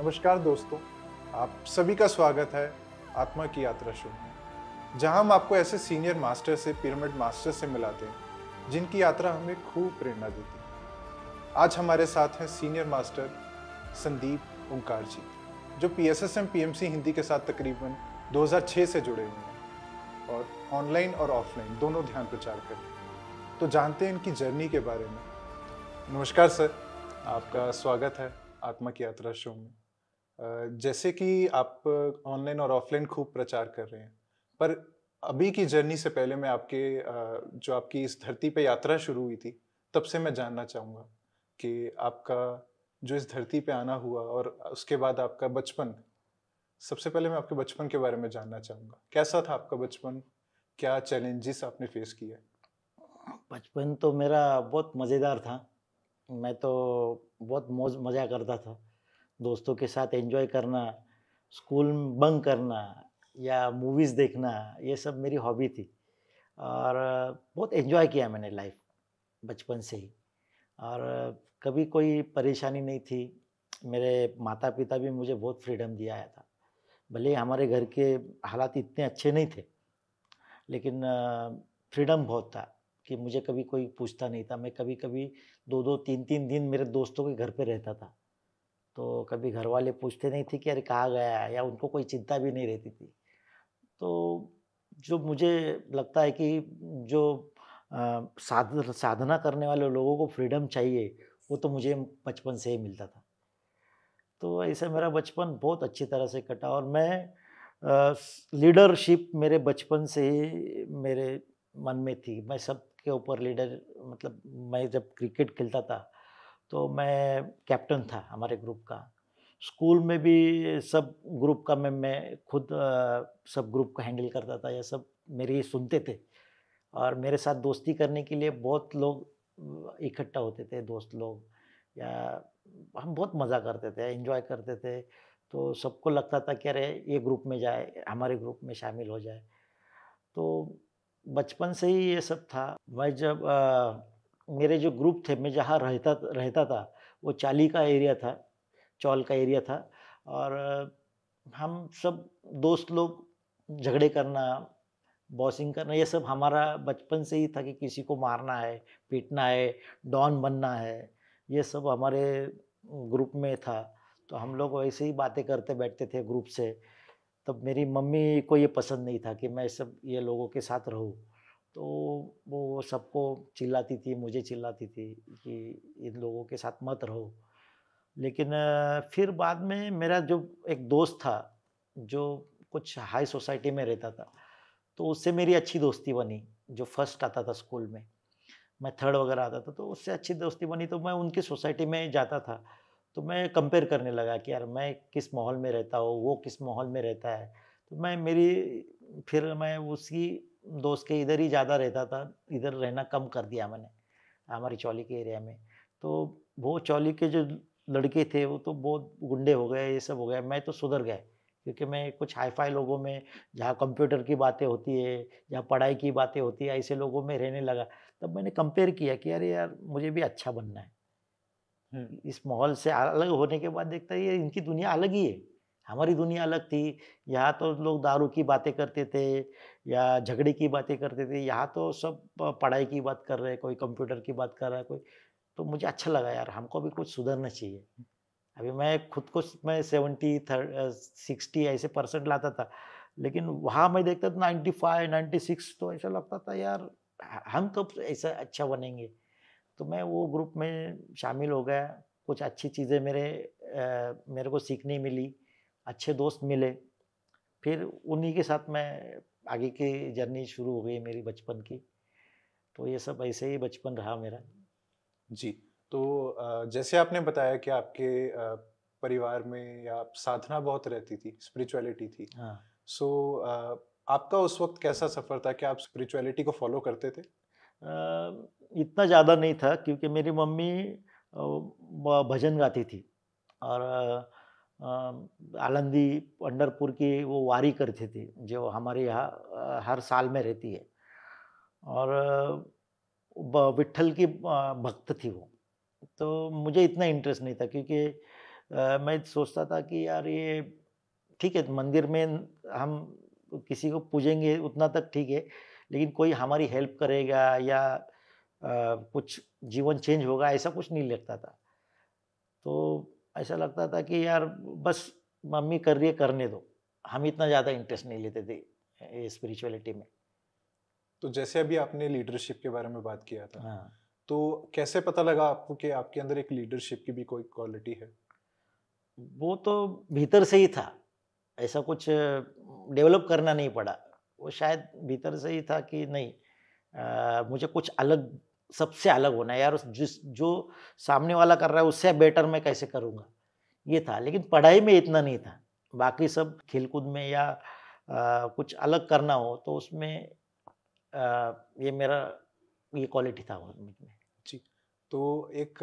नमस्कार दोस्तों, आप सभी का स्वागत है आत्मा की यात्रा शो में, जहां हम आपको ऐसे सीनियर मास्टर से पिरामिड मास्टर से मिलाते हैं जिनकी यात्रा हमें खूब प्रेरणा देती है। आज हमारे साथ हैं सीनियर मास्टर संदीप ओंकार जी, जो पीएसएसएम पीएमसी हिंदी के साथ तकरीबन 2006 से जुड़े हुए हैं और ऑनलाइन और ऑफलाइन दोनों ध्यान प्रचार करते हैं। तो जानते हैं इनकी जर्नी के बारे में। नमस्कार सर, आपका स्वागत है आत्मा की यात्रा शो में। जैसे कि आप ऑनलाइन और ऑफलाइन खूब प्रचार कर रहे हैं, पर अभी की जर्नी से पहले मैं जो आपकी इस धरती पे यात्रा शुरू हुई थी, तब से मैं जानना चाहूँगा कि आपका जो इस धरती पे आना हुआ और उसके बाद आपका बचपन। सबसे पहले मैं आपके बचपन के बारे में जानना चाहूँगा। कैसा था आपका बचपन? क्या चैलेंजेस आपने फेस किए? बचपन तो मेरा बहुत मज़ेदार था। मैं तो बहुत मौज मज़ा करता था। दोस्तों के साथ एन्जॉय करना, स्कूल बंक करना या मूवीज़ देखना, ये सब मेरी हॉबी थी। और बहुत एन्जॉय किया मैंने लाइफ़ बचपन से ही। और कभी कोई परेशानी नहीं थी। मेरे माता-पिता भी मुझे बहुत फ्रीडम दिया था। भले ही हमारे घर के हालात इतने अच्छे नहीं थे, लेकिन फ्रीडम बहुत था कि मुझे कभी कोई पूछता नहीं था। मैं कभी-कभी 2-2 3-3 दिन मेरे दोस्तों के घर पे रहता था। तो कभी घरवाले पूछते नहीं थे कि अरे कहाँ गया है, या उनको कोई चिंता भी नहीं रहती थी। तो जो मुझे लगता है कि जो साधना करने वाले लोगों को फ्रीडम चाहिए, वो तो मुझे बचपन से ही मिलता था। तो ऐसे मेरा बचपन बहुत अच्छी तरह से कटा और मैं लीडरशिप मेरे बचपन से ही मेरे मन में थी। मैं सबके ऊपर लीडर, मतलब मैं जब क्रिकेट खेलता था, तो मैं कैप्टन था हमारे ग्रुप का। स्कूल में भी सब ग्रुप का मैं खुद सब ग्रुप को हैंडल करता था, या सब मेरी सुनते थे। और मेरे साथ दोस्ती करने के लिए बहुत लोग इकट्ठा होते थे, दोस्त लोग, या हम बहुत मज़ा करते थे, एन्जॉय करते थे। तो सबको लगता था कि अरे ये ग्रुप में जाए, हमारे ग्रुप में शामिल हो जाए। तो बचपन से ही ये सब था। मैं जब मेरे जो ग्रुप थे, मैं जहाँ रहता रहता था, वो चाली का एरिया था, चौल का एरिया था। और हम सब दोस्त लोग झगड़े करना, बॉसिंग करना, ये सब हमारा बचपन से ही था कि किसी को मारना है, पीटना है, डॉन बनना है, ये सब हमारे ग्रुप में था। तो हम लोग वैसे ही बातें करते बैठते थे ग्रुप से। तब मेरी मम्मी को ये पसंद नहीं था कि मैं सब ये लोगों के साथ रहूँ। तो वो सबको चिल्लाती थी, मुझे चिल्लाती थी कि इन लोगों के साथ मत रहो। लेकिन फिर बाद में मेरा जो एक दोस्त था, जो कुछ हाई सोसाइटी में रहता था, तो उससे मेरी अच्छी दोस्ती बनी, जो फर्स्ट आता था स्कूल में। मैं थर्ड वगैरह आता था, तो उससे अच्छी दोस्ती बनी, तो मैं उनकी सोसाइटी में जाता था। तो मैं कंपेयर करने लगा कि यार मैं किस माहौल में रहता हूँ, वो किस माहौल में रहता है। तो फिर मैं उसी दोस्त के इधर ही ज़्यादा रहता था, इधर रहना कम कर दिया मैंने, हमारी चौली के एरिया में। तो वो चौली के जो लड़के थे, वो तो बहुत गुंडे हो गए, ये सब हो गया। मैं तो सुधर गया, क्योंकि मैं कुछ हाई-फाई लोगों में, जहाँ कंप्यूटर की बातें होती है, जहाँ पढ़ाई की बातें होती है, ऐसे लोगों में रहने लगा। तब मैंने कंपेयर किया कि अरे यार, मुझे भी अच्छा बनना है। हुँ। इस माहौल से अलग होने के बाद देखता है ये इनकी दुनिया अलग ही है, हमारी दुनिया अलग थी। यहाँ तो लोग दारू की बातें करते थे या झगड़े की बातें करते थे, यहाँ तो सब पढ़ाई की बात कर रहे हैं, कोई कंप्यूटर की बात कर रहा है, कोई। तो मुझे अच्छा लगा यार, हमको भी कुछ सुधरना चाहिए। अभी मैं खुद को मैं 60 ऐसे परसेंट लाता था, लेकिन वहाँ मैं देखता था 95, 96, तो ऐसा लगता था यार, हम कब ऐसा अच्छा बनेंगे? तो मैं वो ग्रुप में शामिल हो गया। कुछ अच्छी चीज़ें मेरे को सीखने मिली, अच्छे दोस्त मिले। फिर उन्हीं के साथ मैं आगे की जर्नी शुरू हो गई मेरी बचपन की। तो ये सब ऐसे ही बचपन रहा मेरा। जी, तो जैसे आपने बताया कि आपके परिवार में या साधना बहुत रहती थी, स्पिरिचुअलिटी थी। हाँ। सो आपका उस वक़्त कैसा सफ़र था? क्या आप स्पिरिचुअलिटी को फ़ॉलो करते थे? इतना ज़्यादा नहीं था, क्योंकि मेरी मम्मी ब भजन गाती थी। और आलंदी पंढरपुर की वो वारी करती थी, जो हमारे यहाँ हर साल में रहती है। और विट्ठल की भक्त थी वो। तो मुझे इतना इंटरेस्ट नहीं था, क्योंकि मैं सोचता था कि यार ये ठीक है, मंदिर में हम किसी को पूजेंगे उतना तक ठीक है, लेकिन कोई हमारी हेल्प करेगा या कुछ जीवन चेंज होगा ऐसा कुछ नहीं लगता था। तो ऐसा लगता था कि यार बस मम्मी कर रही है करने दो। हम इतना ज़्यादा इंटरेस्ट नहीं लेते थे ये स्पिरिचुअलिटी में। तो जैसे अभी आपने लीडरशिप के बारे में बात किया था, हाँ, तो कैसे पता लगा आपको कि आपके अंदर एक लीडरशिप की भी कोई क्वालिटी है? वो तो भीतर से ही था। ऐसा कुछ डेवलप करना नहीं पड़ा। वो शायद भीतर से ही था कि नहीं, मुझे कुछ अलग, सबसे अलग होना है यार, उस जिस जो सामने वाला कर रहा है उससे बेटर मैं कैसे करूँगा, ये था। लेकिन पढ़ाई में इतना नहीं था। बाकी सब खेल-कूद में या कुछ अलग करना हो तो उसमें ये मेरा ये क्वालिटी था वो मुझ में। जी। तो एक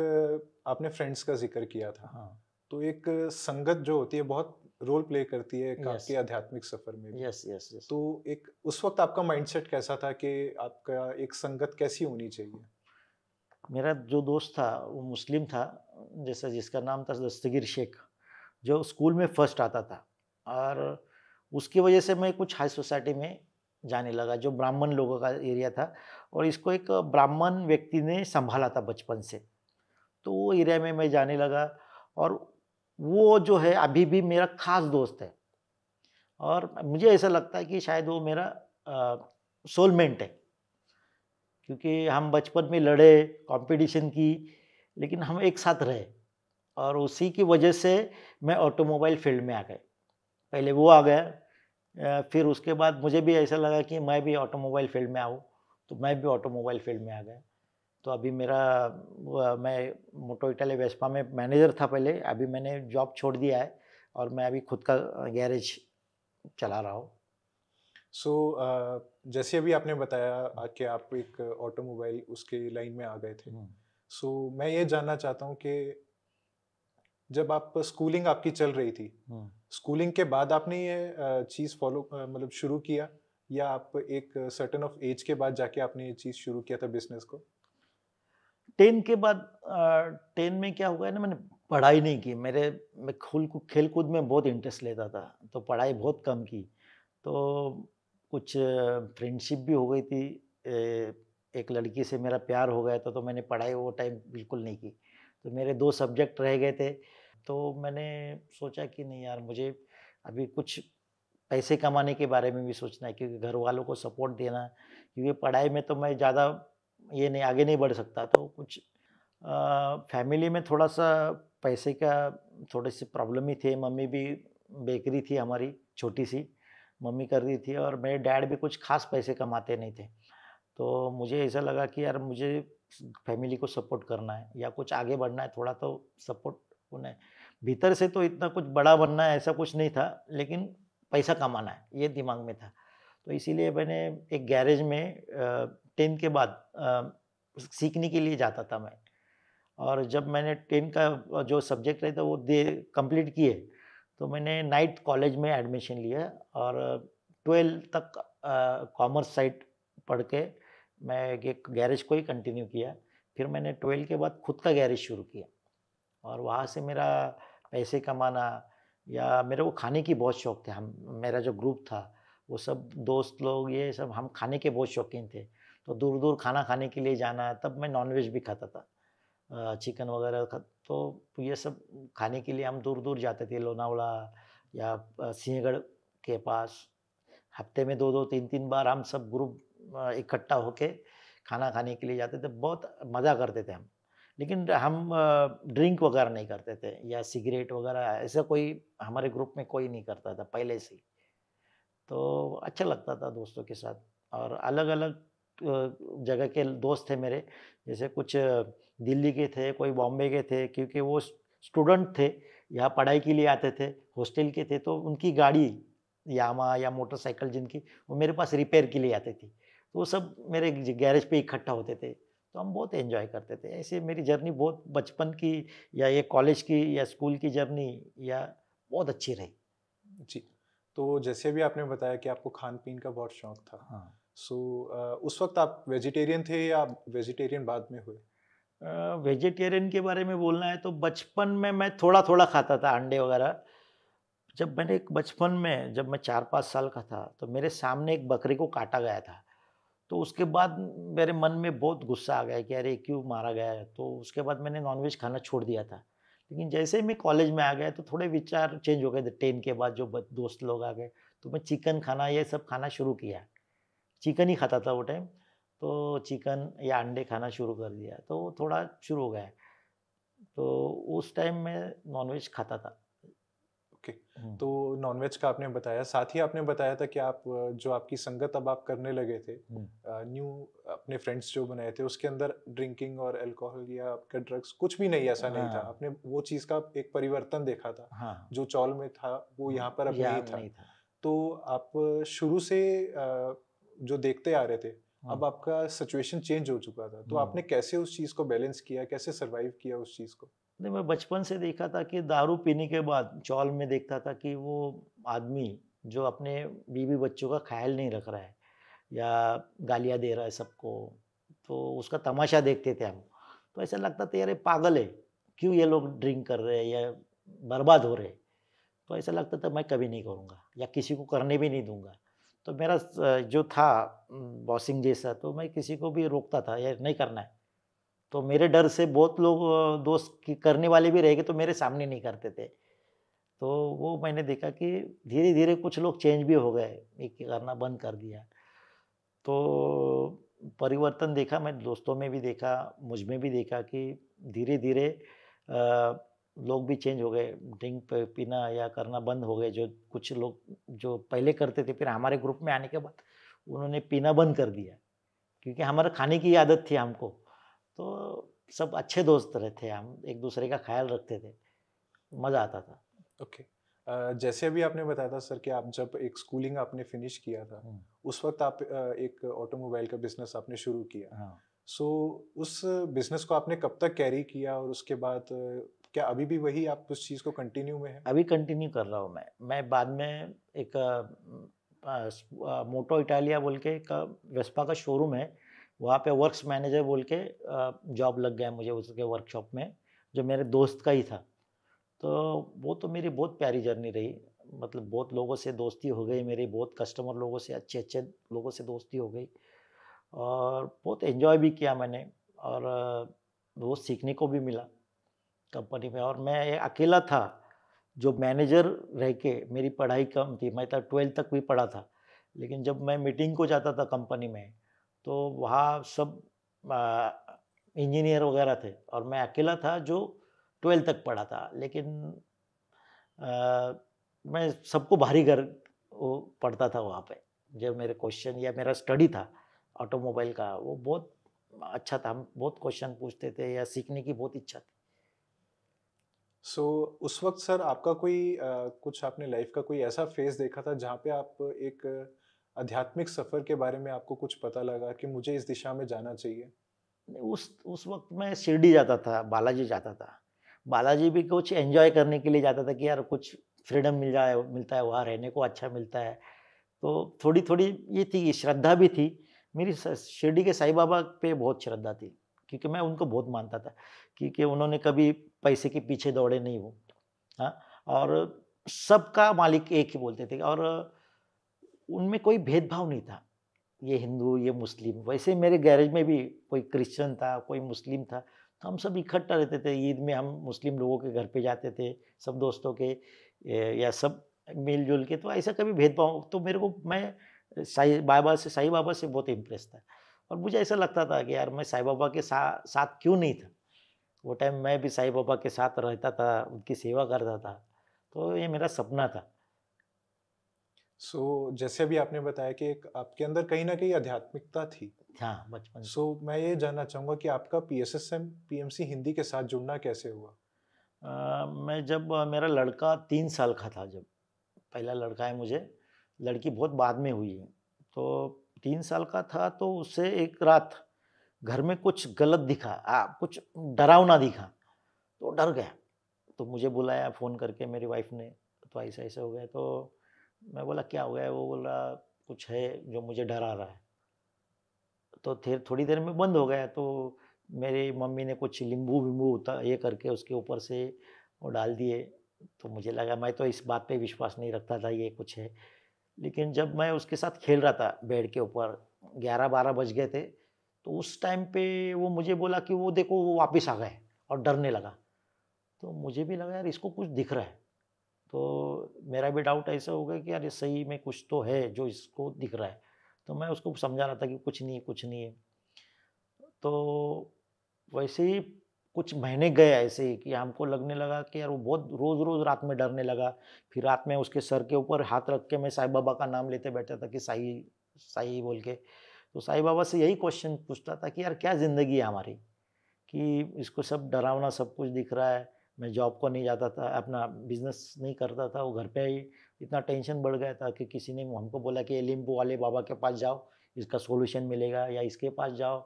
आपने फ्रेंड्स का ज़िक्र किया था। हाँ, तो एक संगत जो होती है बहुत रोल प्ले करती है एक यस, आपके आध्यात्मिक सफ़र में भी। Yes, yes, yes. तो एक उस वक़्त आपका माइंडसेट कैसा था कि आपका एक संगत कैसी होनी चाहिए? मेरा जो दोस्त था वो मुस्लिम था, जैसा जिसका नाम था दस्तगीर शेख, जो स्कूल में फर्स्ट आता था। और उसकी वजह से मैं कुछ हाई सोसाइटी में जाने लगा, जो ब्राह्मण लोगों का एरिया था, और इसको एक ब्राह्मण व्यक्ति ने संभाला था बचपन से। तो वो एरिया में मैं जाने लगा, और वो जो है अभी भी मेरा ख़ास दोस्त है, और मुझे ऐसा लगता है कि शायद वो मेरा सोलमेट है। क्योंकि हम बचपन में लड़े, कॉम्पिटिशन की, लेकिन हम एक साथ रहे, और उसी की वजह से मैं ऑटोमोबाइल फ़ील्ड में आ गए। पहले वो आ गया, फिर उसके बाद मुझे भी ऐसा लगा कि मैं भी ऑटोमोबाइल फ़ील्ड में आऊँ, तो मैं भी ऑटोमोबाइल फ़ील्ड में आ गया। तो अभी मेरा मैं मोटो इटालिया वेस्पा में मैनेजर था पहले, अभी मैंने जॉब छोड़ दिया है और मैं अभी खुद का गैरेज चला रहा हूँ। सो जैसे अभी आपने बताया कि आप एक ऑटोमोबाइल उसके लाइन में आ गए थे। हुँ, सो मैं ये जानना चाहता हूँ कि जब आप स्कूलिंग आपकी चल रही थी, हुँ। स्कूलिंग के बाद आपने ये चीज़ फ़ॉलो मतलब शुरू किया, या आप एक सर्टेन ऑफ एज के बाद जाके आपने ये चीज़ शुरू किया था बिज़नेस को? 10 के बाद 10 में क्या हुआ है ना, मैंने पढ़ाई नहीं की। मैं खेल-कूद में बहुत इंटरेस्ट लेता था, तो पढ़ाई बहुत कम की। तो कुछ फ्रेंडशिप भी हो गई थी। एक लड़की से मेरा प्यार हो गया था, तो मैंने पढ़ाई वो टाइम बिल्कुल नहीं की। तो मेरे 2 सब्जेक्ट रह गए थे, तो मैंने सोचा कि नहीं यार, मुझे अभी कुछ पैसे कमाने के बारे में भी सोचना है, क्योंकि घर वालों को सपोर्ट देना है, क्योंकि पढ़ाई में तो मैं ज़्यादा ये नहीं, आगे नहीं बढ़ सकता। तो कुछ फैमिली में थोड़ा-सा पैसे का थोड़ी-सी प्रॉब्लम ही थी। मम्मी भी बेकरी थी हमारी छोटी-सी, मम्मी कर रही थी, और मेरे डैड भी कुछ ख़ास पैसे कमाते नहीं थे। तो मुझे ऐसा लगा कि यार मुझे फैमिली को सपोर्ट करना है या कुछ आगे बढ़ना है, थोड़ा तो सपोर्ट होना है। भीतर से तो इतना कुछ बड़ा बनना है ऐसा कुछ नहीं था, लेकिन पैसा कमाना है ये दिमाग में था। तो इसीलिए मैंने एक गैरेज में 10 के बाद सीखने के लिए जाता था मैं। और जब मैंने 10 का जो सब्जेक्ट रहता वो दे कंप्लीट किए, तो मैंने नाइट कॉलेज में एडमिशन लिया, और 12 तक कॉमर्स साइड पढ़ के मैं एक गैरेज को ही कंटिन्यू किया। फिर मैंने 12 के बाद खुद का गैरेज शुरू किया, और वहाँ से मेरा पैसे कमाना, या मेरे को खाने की बहुत शौक थे। हम मेरा जो ग्रुप था, वो सब दोस्त लोग ये सब हम खाने के बहुत शौकीन थे। तो दूर-दूर खाना खाने के लिए जाना, तब मैं नॉन-वेज भी खाता था। चिकन वगैरह तो ये सब खाने के लिए हम दूर-दूर जाते थे, लोनावला या सिंहगढ़ के पास। हफ्ते में 2-2 3-3 बार हम सब ग्रुप इकट्ठा होके खाना खाने के लिए जाते थे। बहुत मज़ा करते थे हम। लेकिन हम ड्रिंक वगैरह नहीं करते थे, या सिगरेट वगैरह ऐसा कोई हमारे ग्रुप में कोई नहीं करता था पहले से ही। तो अच्छा लगता था दोस्तों के साथ, और अलग-अलग जगह के दोस्त थे मेरे, जैसे कुछ दिल्ली के थे, कोई बॉम्बे के थे, क्योंकि वो स्टूडेंट थे, यहाँ पढ़ाई के लिए आते थे, हॉस्टल के थे, तो उनकी गाड़ी यामाहा या मोटरसाइकिल जिनकी, वो मेरे पास रिपेयर के लिए आती थी। तो वो सब मेरे गैरेज पे इकट्ठा होते थे, तो हम बहुत एन्जॉय करते थे। ऐसे मेरी जर्नी बहुत बचपन की, या ये कॉलेज की या स्कूल की जर्नी, या बहुत अच्छी रही। जी। तो जैसे भी आपने बताया कि आपको खान-पीन का बहुत शौक था। हाँ। सो उस वक़्त आप वेजिटेरियन थे या वेजिटेरियन बाद में हुए? वेजिटेरियन के बारे में बोलना है तो बचपन में मैं थोड़ा-थोड़ा खाता था अंडे वगैरह। जब मैंने एक बचपन में जब मैं 4-5 साल का था, तो मेरे सामने एक बकरी को काटा गया था। तो उसके बाद मेरे मन में बहुत गुस्सा आ गया कि अरे क्यों मारा गया है? तो उसके बाद मैंने नॉनवेज खाना छोड़ दिया था। लेकिन जैसे ही मैं कॉलेज में आ गया तो थोड़े विचार चेंज हो गए थे 10 के बाद जो ब दोस्त लोग आ गए, तो मैं चिकन खाना ये सब खाना शुरू किया। चिकन ही खाता था वो टाइम, तो चिकन या अंडे खाना शुरू कर दिया, तो वो थोड़ा शुरू हो गया। तो उस टाइम मैं नॉनवेज खाता था। ओके। हुँ, तो नॉनवेज का आपने बताया, साथ ही आपने बताया था कि आप जो आपकी संगत अब आप करने लगे थे, हुँ। न्यू अपने फ्रेंड्स जो बनाए थे, उसके अंदर ड्रिंकिंग और अल्कोहल या आपका ड्रग्स कुछ भी नहीं, ऐसा नहीं था। हाँ, आपने वो चीज़ का एक परिवर्तन देखा था, हाँ। जो चौल में था, वो यहाँ पर अब या नहीं था। नहीं था। तो आप शुरू से जो देखते आ रहे थे, हुँ, अब आपका सिचुएशन चेंज हो चुका था। तो हुँ। आपने कैसे उस चीज़ को बैलेंस किया? कैसे सर्वाइव किया उस चीज़ को? नहीं, मैं बचपन से देखा था कि दारू पीने के बाद चौल में देखता था कि वो आदमी जो अपने बीवी बच्चों का ख़्याल नहीं रख रहा है या गालियाँ दे रहा है सबको, तो उसका तमाशा देखते थे हम। तो ऐसा लगता था यार ये पागल है, क्यों ये लोग ड्रिंक कर रहे हैं या बर्बाद हो रहे हैं। तो ऐसा लगता था मैं कभी नहीं करूँगा या किसी को करने भी नहीं दूँगा। तो मेरा जो था बॉसिंग जैसा, तो मैं किसी को भी रोकता था, ये नहीं करना है। तो मेरे डर से बहुत लोग दोस्त की करने वाले भी रह गए तो मेरे सामने नहीं करते थे। तो वो मैंने देखा कि धीरे-धीरे कुछ लोग चेंज भी हो गए, ये करना बंद कर दिया। तो परिवर्तन देखा मैं दोस्तों में भी देखा, मुझ में भी देखा कि धीरे-धीरे लोग भी चेंज हो गए, ड्रिंक प पीना या करना बंद हो गए। जो कुछ लोग जो पहले करते थे, फिर हमारे ग्रुप में आने के बाद उन्होंने पीना बंद कर दिया, क्योंकि हमारा खाने की आदत थी हमको। तो सब अच्छे दोस्त रहे थे हम, एक-दूसरे का ख़्याल रखते थे, मज़ा आता था। ओके। जैसे अभी आपने बताया था सर कि आप जब एक स्कूलिंग आपने फिनिश किया था, हुँ, उस वक़्त आप एक ऑटोमोबाइल का बिज़नेस आपने शुरू किया। हाँ। सो उस बिज़नेस को आपने कब तक कैरी किया और उसके बाद क्या अभी भी वही आप उस चीज़ को कंटिन्यू में हैं? अभी कंटिन्यू कर रहा हूँ मैं। मैं बाद में एक मोटो इटालिया बोल के एक वेस्पा का शोरूम है, वहाँ पे वर्क्स मैनेजर बोल के जॉब लग गया मुझे उसके वर्कशॉप में, जो मेरे दोस्त का ही था। तो वो तो मेरी बहुत प्यारी जर्नी रही, मतलब बहुत लोगों से दोस्ती हो गई मेरी, बहुत कस्टमर लोगों से अच्छे-अच्छे लोगों से दोस्ती हो गई और बहुत एन्जॉय भी किया मैंने और बहुत सीखने को भी मिला कंपनी में और मैं अकेला था, जो मैनेजर रह के मेरी पढ़ाई कम थी, मैं तो 12th तक भी पढ़ा था। लेकिन जब मैं मीटिंग को जाता था कंपनी में, तो वहाँ सब इंजीनियर वगैरह थे और मैं अकेला था जो 12th तक पढ़ा था। लेकिन अ, मैं सबको भारी कर वो पढ़ता था वहाँ पे। जो मेरे क्वेश्चन या मेरा स्टडी था ऑटोमोबाइल का, वो बहुत अच्छा था। हम बहुत क्वेश्चन पूछते थे या सीखने की बहुत इच्छा थी। सो उस वक़्त सर आपका कोई कुछ आपने लाइफ़ का कोई ऐसा फ़ेज़ देखा था जहाँ पे आप एक आध्यात्मिक सफ़र के बारे में आपको कुछ पता लगा कि मुझे इस दिशा में जाना चाहिए? उस वक़्त मैं शिरडी जाता था, बालाजी जाता था। बालाजी भी कुछ एन्जॉय करने के लिए जाता था कि यार कुछ फ्रीडम मिलता है वहाँ रहने को अच्छा मिलता है। तो थोड़ी-थोड़ी ये थी श्रद्धा भी थी। मेरी शिरडी के साईं बाबा पे बहुत श्रद्धा थी, क्योंकि मैं उनको बहुत मानता था, क्योंकि उन्होंने कभी पैसे के पीछे दौड़े नहीं वो। हाँ, और सबका मालिक एक ही बोलते थे और उनमें कोई भेदभाव नहीं था। ये हिंदू, ये मुस्लिम। वैसे ही मेरे गैरेज में भी कोई क्रिश्चियन था, कोई मुस्लिम था, तो हम सब इकट्ठा रहते थे। ईद में हम मुस्लिम लोगों के घर पे जाते थे, सब दोस्तों के या सब मिल-जुल के, तो ऐसा कभी भेदभाव तो मेरे को मैं साईं बाबा से बहुत इम्प्रेस था और मुझे ऐसा लगता था कि यार मैं साईं बाबा के साथ क्यों नहीं था? वो टाइम मैं भी साईं बाबा के साथ रहता था, उनकी सेवा करता था, तो ये मेरा सपना था। सो जैसे अभी आपने बताया कि एक आपके अंदर कहीं न कहीं आध्यात्मिकता थी। हाँ, बचपन से। सो मैं ये जानना चाहूँगा कि आपका पीएसएसएम, पीएमसी हिंदी के साथ जुड़ना कैसे हुआ? मैं जब मेरा लड़का 3 साल का था जब, पहला लड़का है मुझे, लड़की बहुत बाद में हुई है। तो 3 साल का था तो उसे एक रात घर में कुछ गलत दिखा, कुछ डरावना दिखा, तो डर गया। तो मुझे बुलाया फ़ोन करके मेरी वाइफ़ ने, तो ऐसा-ऐसा हो गया। तो मैं बोला क्या हो गया है? वो बोला कुछ है जो मुझे डरा रहा है। तो फिर थोड़ी देर में बंद हो गया। तो मेरी मम्मी ने कुछ नींबू वींबू ये करके उसके ऊपर से वो डाल दिए। तो मुझे लगा, मैं तो इस बात पे विश्वास नहीं रखता था ये कुछ है। लेकिन जब मैं उसके साथ खेल रहा था बेड के ऊपर, 11-12 बज गए थे, तो उस टाइम पे वो मुझे बोला कि वो देखो वो वापस आ गए, और डरने लगा। तो मुझे भी लगा यार इसको कुछ दिख रहा है। तो मेरा भी डाउट ऐसा हो गया कि यार ये सही में कुछ तो है जो इसको दिख रहा है। तो मैं उसको समझा रहा था कि कुछ नहीं है, कुछ नहीं है। तो वैसे ही कुछ महीने गए ऐसे ही कि हमको लगने लगा कि यार वो बहुत रोज़-रोज़ रात में डरने लगा। फिर रात में उसके सर के ऊपर हाथ रख के मैं साईं बाबा का नाम लेते बैठा था कि साईं, साईं बोल के। तो साईं बाबा से यही क्वेश्चन पूछता था कि यार क्या ज़िंदगी है हमारी? कि इसको सब डरावना सब कुछ दिख रहा है। मैं जॉब को नहीं जाता था, अपना बिज़नेस नहीं करता था, वो घर पे ही इतना टेंशन बढ़ गया था कि किसी ने हमको बोला कि ये लिम्बू वाले बाबा के पास जाओ, इसका सॉल्यूशन मिलेगा, या इसके पास जाओ।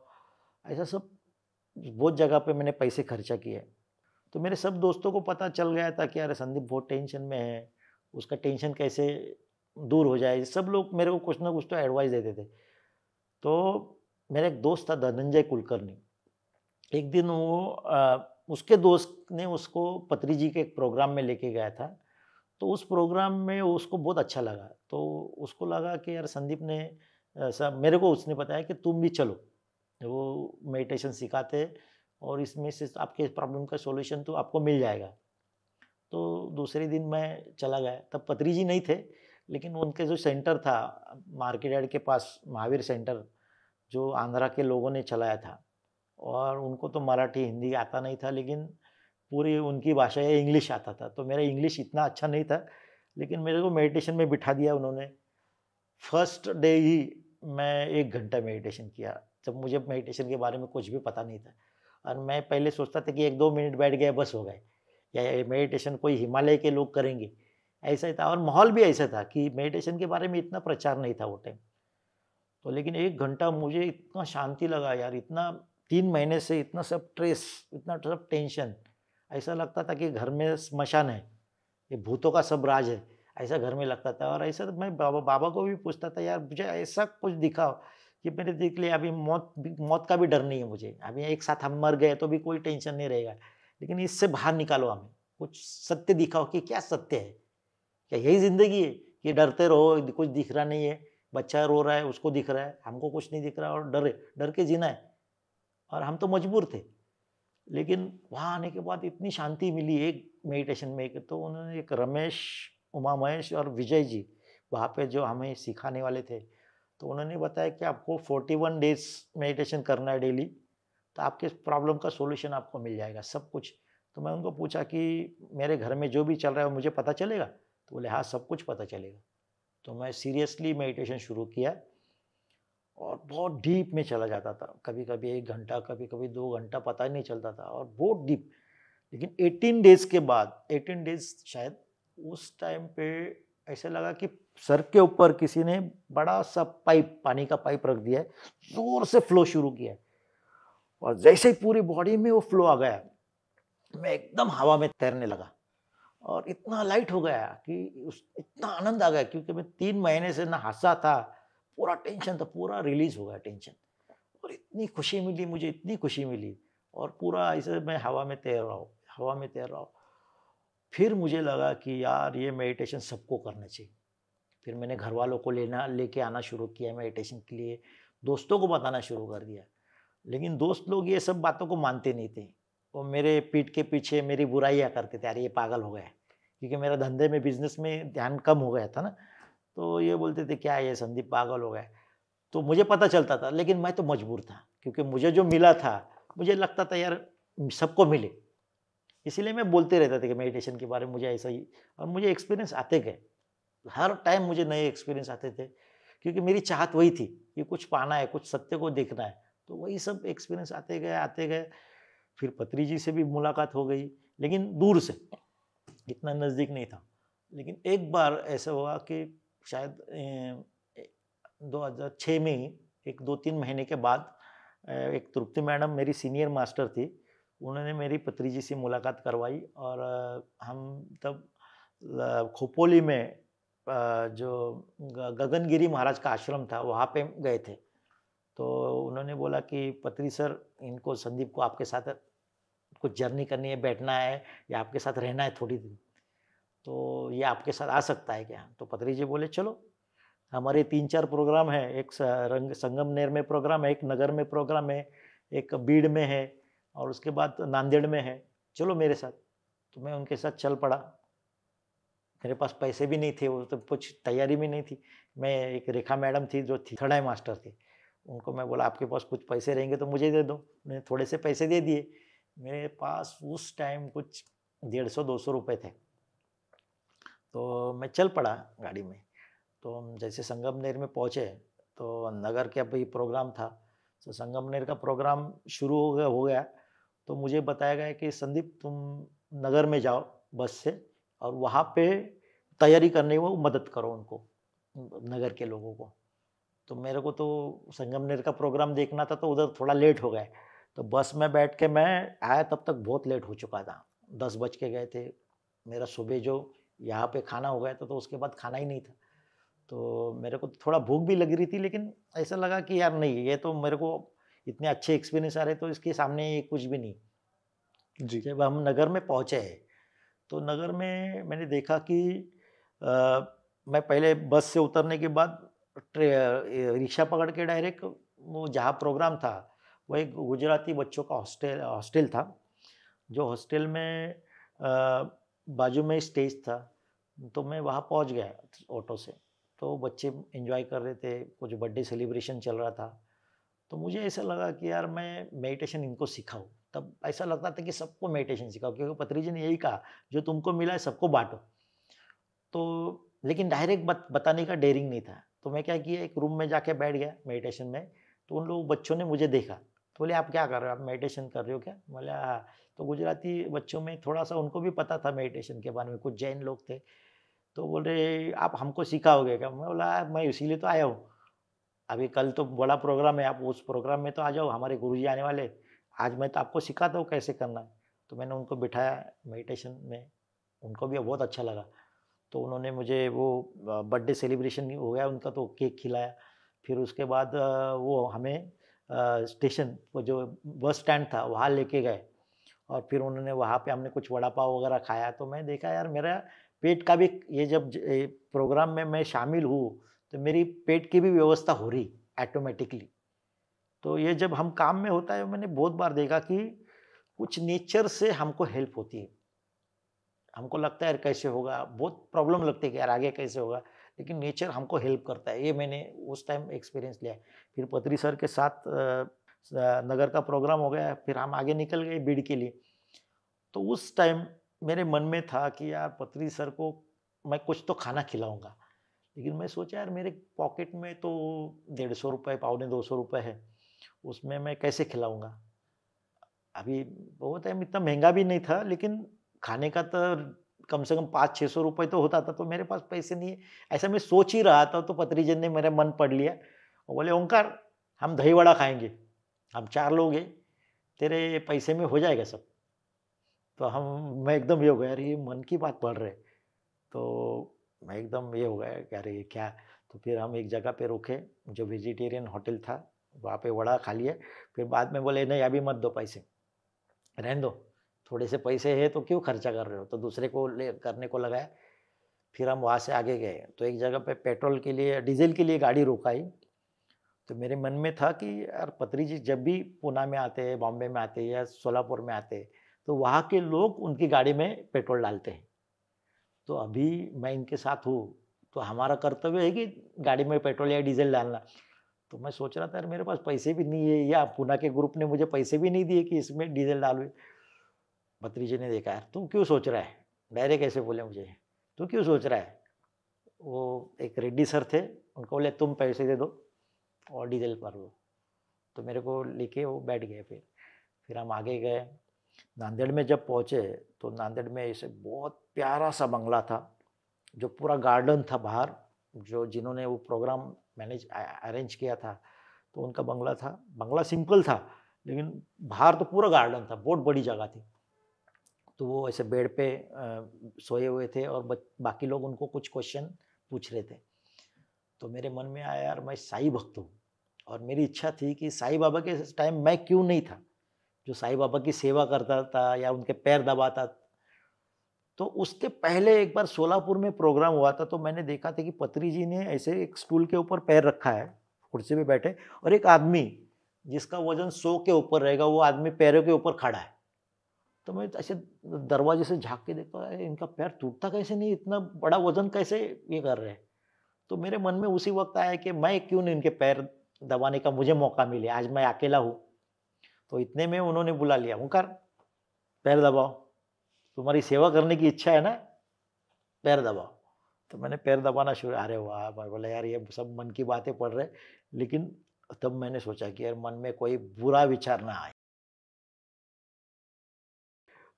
ऐसा सब बहुत जगह पे मैंने पैसे खर्चा किए। तो मेरे सब दोस्तों को पता चल गया था कि अरे संदीप बहुत टेंशन में है, उसका टेंशन कैसे दूर हो जाए। सब लोग मेरे को कुछ ना कुछ तो एडवाइस देते थे। तो मेरा एक दोस्त था धनंजय कुलकर्णी। एक दिन उसके दोस्त ने उसको पत्री जी के एक प्रोग्राम में लेके गया था। तो उस प्रोग्राम में उसको बहुत अच्छा लगा। तो उसको लगा कि यार संदीप ने ऐसा, मेरे को उसने बताया कि तुम भी चलो। वो मेडिटेशन सिखाते हैं और इसमें से आपके प्रॉब्लम का सॉल्यूशन तो आपको मिल जाएगा। तो दूसरे दिन मैं चला गया, तब पत्री जी नहीं थे, लेकिन उनके जो सेंटर था मार्केट यार्ड के पास, महावीर सेंटर, जो आंध्रा के लोगों ने चलाया था। और उनको तो मराठी, हिंदी आता नहीं था, लेकिन पूरी उनकी भाषा है इंग्लिश आता था। तो मेरा इंग्लिश इतना अच्छा नहीं था, लेकिन मेरे को मेडिटेशन में बिठा दिया उन्होंने। फर्स्ट डे ही मैं 1 घंटा मेडिटेशन किया, जब मुझे मेडिटेशन के बारे में कुछ भी पता नहीं था। और मैं पहले सोचता था कि 1-2 मिनट बैठ गए बस हो गए, या ये मेडिटेशन कोई हिमालय के लोग करेंगे, ऐसा ही था। और माहौल भी ऐसा था कि मेडिटेशन के बारे में इतना प्रचार नहीं था वो टाइम। तो लेकिन 1 घंटा मुझे इतना शांति लगा यार, इतना 3 महीने से इतना सब स्ट्रेस, इतना सब टेंशन, ऐसा लगता था कि घर में श्मशान है, ये भूतों का सब राज है, ऐसा घर में लगता था। और ऐसा तो मैं बाबा बाबा को भी पूछता था, यार मुझे ऐसा कुछ दिखाओ कि मेरे देख लिए अभी मौत का भी डर नहीं है मुझे, अभी एक साथ हम मर गए तो भी कोई टेंशन नहीं रहेगा, लेकिन इससे बाहर निकालो हमें, कुछ सत्य दिखाओ कि क्या सत्य है, क्या यही ज़िंदगी है कि डरते रहो, कुछ दिख रहा नहीं है, बच्चा रो रहा है उसको दिख रहा है, हमको कुछ नहीं दिख रहा और डर के जीना है। और हम तो मजबूर थे। लेकिन वहाँ आने के बाद इतनी शांति मिली एक मेडिटेशन में। एक तो उन्होंने, एक रमेश, उमा महेश और विजय जी वहाँ पे जो हमें सिखाने वाले थे, तो उन्होंने बताया कि आपको 41 डेज़ मेडिटेशन करना है डेली, तो आपके प्रॉब्लम का सॉल्यूशन आपको मिल जाएगा सब कुछ। तो मैं उनको पूछा कि मेरे घर में जो भी चल रहा है वो मुझे पता चलेगा? तो बोले हाँ, सब कुछ पता चलेगा। तो मैं सीरियसली मेडिटेशन शुरू किया और बहुत डीप में चला जाता था। कभी-कभी 1 घंटा, कभी-कभी 2 घंटा पता ही नहीं चलता था, और बहुत डीप। लेकिन 18 डेज़ के बाद, 18 डेज़ शायद, उस टाइम पे ऐसा लगा कि सर के ऊपर किसी ने बड़ा-सा पाइप, पानी का पाइप रख दिया है, ज़ोर से फ्लो शुरू किया है। और जैसे ही पूरी बॉडी में वो फ्लो आ गया, मैं एकदम हवा में तैरने लगा और इतना लाइट हो गया कि उस इतना आनंद आ गया, क्योंकि मैं 3 महीने से ना हँसा था, पूरा टेंशन था, पूरा रिलीज़ हो गया टेंशन। और इतनी खुशी मिली मुझे, इतनी खुशी मिली, और पूरा ऐसे मैं हवा में तैर रहा हूँ, हवा में तैर रहा हूँ। फिर मुझे लगा कि यार ये मेडिटेशन सबको करना चाहिए। फिर मैंने घरवालों को लेके आना शुरू किया मेडिटेशन के लिए, दोस्तों को बताना शुरू कर दिया। लेकिन दोस्त लोग ये सब बातों को मानते नहीं थे। वो मेरे पीठ के पीछे मेरी बुराइयाँ करते थे, अरे ये पागल हो गया है। क्योंकि मेरा धंधे में, बिज़नेस में ध्यान कम हो गया था ना, तो ये बोलते थे क्या ये संदीप पागल हो गया है। तो मुझे पता चलता था, लेकिन मैं तो मजबूर था, क्योंकि मुझे जो मिला था, मुझे लगता था यार सबको मिले। इसीलिए मैं बोलते रहता था कि मेडिटेशन के बारे में मुझे ऐसा ही, और मुझे एक्सपीरियंस आते गए। हर टाइम मुझे नए एक्सपीरियंस आते थे, क्योंकि मेरी चाहत वही थी कि कुछ पाना है, कुछ सत्य को देखना है। तो वही सब एक्सपीरियंस आते गए, आते गए। फिर पत्री जी से भी मुलाकात हो गई, लेकिन दूर से, इतना नज़दीक नहीं था। लेकिन एक बार ऐसा हुआ कि शायद 2006 में ही, एक 2-3 महीने के बाद, एक तृप्ति मैडम मेरी सीनियर मास्टर थी, उन्होंने मेरी पत्री जी से मुलाकात करवाई। और हम तब खोपोली में जो गगनगिरी महाराज का आश्रम था वहाँ पे गए थे। तो उन्होंने बोला कि पत्री सर, इनको संदीप को आपके साथ कुछ जर्नी करनी है, बैठना है या आपके साथ रहना है थोड़ी दिन, तो ये आपके साथ आ सकता है क्या? तो पत्री जी बोले चलो। हमारे 3-4 प्रोग्राम हैं, एक संगमनेर में प्रोग्राम है, एक नगर में प्रोग्राम है, एक बीड़ में है और उसके बाद नांदेड़ में है, चलो मेरे साथ। तो मैं उनके साथ चल पड़ा। मेरे पास पैसे भी नहीं थे, वो तो कुछ तैयारी भी नहीं थी। मैं, एक रेखा मैडम थी जो थी थर्ड आई मास्टर थी, उनको मैं बोला आपके पास कुछ पैसे रहेंगे तो मुझे दे दो। उन्होंने थोड़े से पैसे दे दिए। मेरे पास उस टाइम कुछ 150-200 रुपए थे। तो मैं चल पड़ा गाड़ी में। तो हम जैसे संगमनेर में पहुँचे तो नगर का भी प्रोग्राम था। तो संगमनेर का प्रोग्राम शुरू हो गया तो मुझे बताया गया कि संदीप तुम नगर में जाओ बस से और वहाँ पे तैयारी करने में मदद करो उनको, नगर के लोगों को। तो मेरे को तो संगमनेर का प्रोग्राम देखना था तो उधर थोड़ा लेट हो गए। तो बस में बैठ के मैं आया तब तक बहुत लेट हो चुका था। 10 बज के गए थे। मेरा सुबह जो यहाँ पे खाना हो गया था तो उसके बाद खाना ही नहीं था। तो मेरे को थोड़ा भूख भी लग रही थी लेकिन ऐसा लगा कि यार नहीं, ये तो मेरे को इतने अच्छे एक्सपीरियंस आ रहे तो इसके सामने ये कुछ भी नहीं। जी। जब हम नगर में पहुँचे तो नगर में मैंने देखा कि अ, मैं पहले बस से उतरने के बाद रिक्शा पकड़ के डायरेक्ट वो जहाँ प्रोग्राम था, वो एक गुजराती बच्चों का हॉस्टल हॉस्टल था। जो हॉस्टल में बाजू में स्टेज था, तो मैं वहाँ पहुँच गया ऑटो से। तो बच्चे एंजॉय कर रहे थे, कुछ बर्थडे सेलिब्रेशन चल रहा था। तो मुझे ऐसा लगा कि यार मैं मेडिटेशन इनको सिखाऊँ। तब ऐसा लगता था कि सबको मेडिटेशन सिखाओ क्योंकि पत्री जी ने यही कहा, जो तुमको मिला है सबको बाँटो। तो लेकिन डायरेक्ट बताने का डेयरिंग नहीं था। तो मैं क्या किया, एक रूम में जाके बैठ गया मेडिटेशन में। तो उन लोग बच्चों ने मुझे देखा। तो बोले आप क्या कर रहे हो? आप मेडिटेशन कर रहे हो क्या? बोला हाँ। तो गुजराती बच्चों में थोड़ा-सा उनको भी पता था मेडिटेशन के बारे में, कुछ जैन लोग थे। तो बोल रहे आप हमको सिखाओगे क्या? मैं बोला मैं इसीलिए तो आया हूँ। अभी कल तो बड़ा प्रोग्राम है, आप उस प्रोग्राम में तो आ जाओ, हमारे गुरुजी आने वाले हैं। आज मैं तो आपको सिखाता हूँ कैसे करना है। तो मैंने उनको बिठाया मेडिटेशन में, उनको भी बहुत अच्छा लगा। तो उन्होंने मुझे वो बर्थडे सेलिब्रेशन हो गया उनका तो केक खिलाया। फिर उसके बाद वो हमें स्टेशन वो जो बस स्टैंड था वहाँ लेके गए और फिर उन्होंने वहाँ पे हमने कुछ वड़ा पाव वगैरह खाया। तो मैं देखा यार मेरा पेट का भी ये जब प्रोग्राम में मैं शामिल हूँ तो मेरी पेट की भी व्यवस्था हो रही ऑटोमेटिकली। तो ये जब हम काम में होता है मैंने बहुत बार देखा कि कुछ नेचर से हमको हेल्प होती है। हमको लगता है यार कैसे होगा, बहुत प्रॉब्लम लगती है कि यार आगे कैसे होगा, लेकिन नेचर हमको हेल्प करता है। ये मैंने उस टाइम एक्सपीरियंस लिया है। फिर पत्री सर के साथ नगर का प्रोग्राम हो गया, फिर हम आगे निकल गए बीड़ के लिए। तो उस टाइम मेरे मन में था कि यार पत्री सर को मैं कुछ तो खाना खिलाऊँगा। लेकिन मैं सोचा यार मेरे पॉकेट में तो 150 रुपए, पौने 200 रुपए है, उसमें मैं कैसे खिलाऊँगा? अभी वो टाइम इतना महँगा भी नहीं था, लेकिन खाने का तो कम से कम 500-600 रुपए तो होता था, तो मेरे पास पैसे नहीं है। ऐसा मैं सोच ही रहा था, तो पत्रीजन ने मेरा मन पढ़ लिया और बोले, "ओंकार, हम दही वड़ा खाएँगे। हम 4 लोग हैं, तेरे पैसे में हो जाएगा सब।" तो मैं एकदम ये हो गया, अरे! ये मन की बात पढ़ रहे हैं। तो मैं एकदम ये हो गया कि अरे! ये क्या? तो फिर हम एक जगह पे रुके, जो वेजिटेरियन होटल था, वहाँ पे वड़ा खा लिए। फिर बाद में बोले, "नहीं, अभी मत दो पैसे।" रहने दो, थोड़े से पैसे हैं तो क्यों खर्चा कर रहे हो? तो दूसरे को ले करने को लगाया। फिर हम वहाँ से आगे गए, तो एक जगह पे पेट्रोल के लिए, डीज़ल के लिए गाड़ी रुकाई। तो मेरे मन में था कि यार पत्री जी जब भी पूना में आते हैं, बॉम्बे में आते हैं या सोलापुर में आते हैं, तो वहाँ के लोग उनकी गाड़ी में पेट्रोल डालते हैं। तो अभी मैं इनके साथ हूँ, तो हमारा कर्तव्य है कि गाड़ी में पेट्रोल या डीज़ल डालना। तो मैं सोच रहा था यार मेरे पास पैसे भी नहीं है या पूना के ग्रुप ने मुझे पैसे भी नहीं दिए कि इसमें डीज़ल डालूँ। भतीजे ने देखा, "यार तू क्यों सोच रहा है?" डायरेक्ट ऐसे बोले मुझे, "तू क्यों सोच रहा है?" वो एक रेड्डी सर थे, उनको बोले, "तुम पैसे दे दो और डीज़ल भर दो।" तो मेरे को लेके वो बैठ गए फिर। फिर हम आगे गए। नांदेड़ में जब पहुँचे, तो नांदेड़ में ऐसे बहुत प्यारा-सा बंगला था, जो पूरा गार्डन था बाहर, जो जिन्होंने वो प्रोग्राम अरेंज किया था, तो उनका बंगला था। बंगला सिंपल था, लेकिन बाहर तो पूरा गार्डन था, बहुत बड़ी जगह थी। तो वो ऐसे बेड पे सोए हुए थे और बाकी लोग उनको कुछ क्वेश्चन पूछ रहे थे। तो मेरे मन में आया यार मैं साईं भक्त हूँ और मेरी इच्छा थी कि साईं बाबा के टाइम मैं क्यों नहीं था, जो साईं बाबा की सेवा करता था या उनके पैर दबाता। तो उसके पहले एक बार सोलापुर में प्रोग्राम हुआ था, तो मैंने देखा था कि पत्री जी ने ऐसे एक स्टूल के ऊपर पैर रखा है, कुर्सी पे बैठे, और एक आदमी जिसका वजन 100 के ऊपर रहेगा, वो आदमी पैरों के ऊपर खड़ा है। तो मैं ऐसे दरवाजे से झाँक के देखता, अरे इनका पैर टूटता कैसे नहीं, इतना बड़ा वजन कैसे ये कर रहे हैं। तो मेरे मन में उसी वक़्त आया कि मैं क्यों नहीं इनके पैर दबाने का मुझे मौका मिले, आज मैं अकेला हूँ। तो इतने में उन्होंने बुला लिया, ओंकार पैर दबाओ, तुम्हारी सेवा करने की इच्छा है ना, पैर दबाओ। तो मैंने पैर दबाना शुरू, अरे वाह! मैं बोला यार ये सब मन की बातें पढ़ रहे, लेकिन तब मैंने सोचा कि यार मन में कोई बुरा विचार ना आए।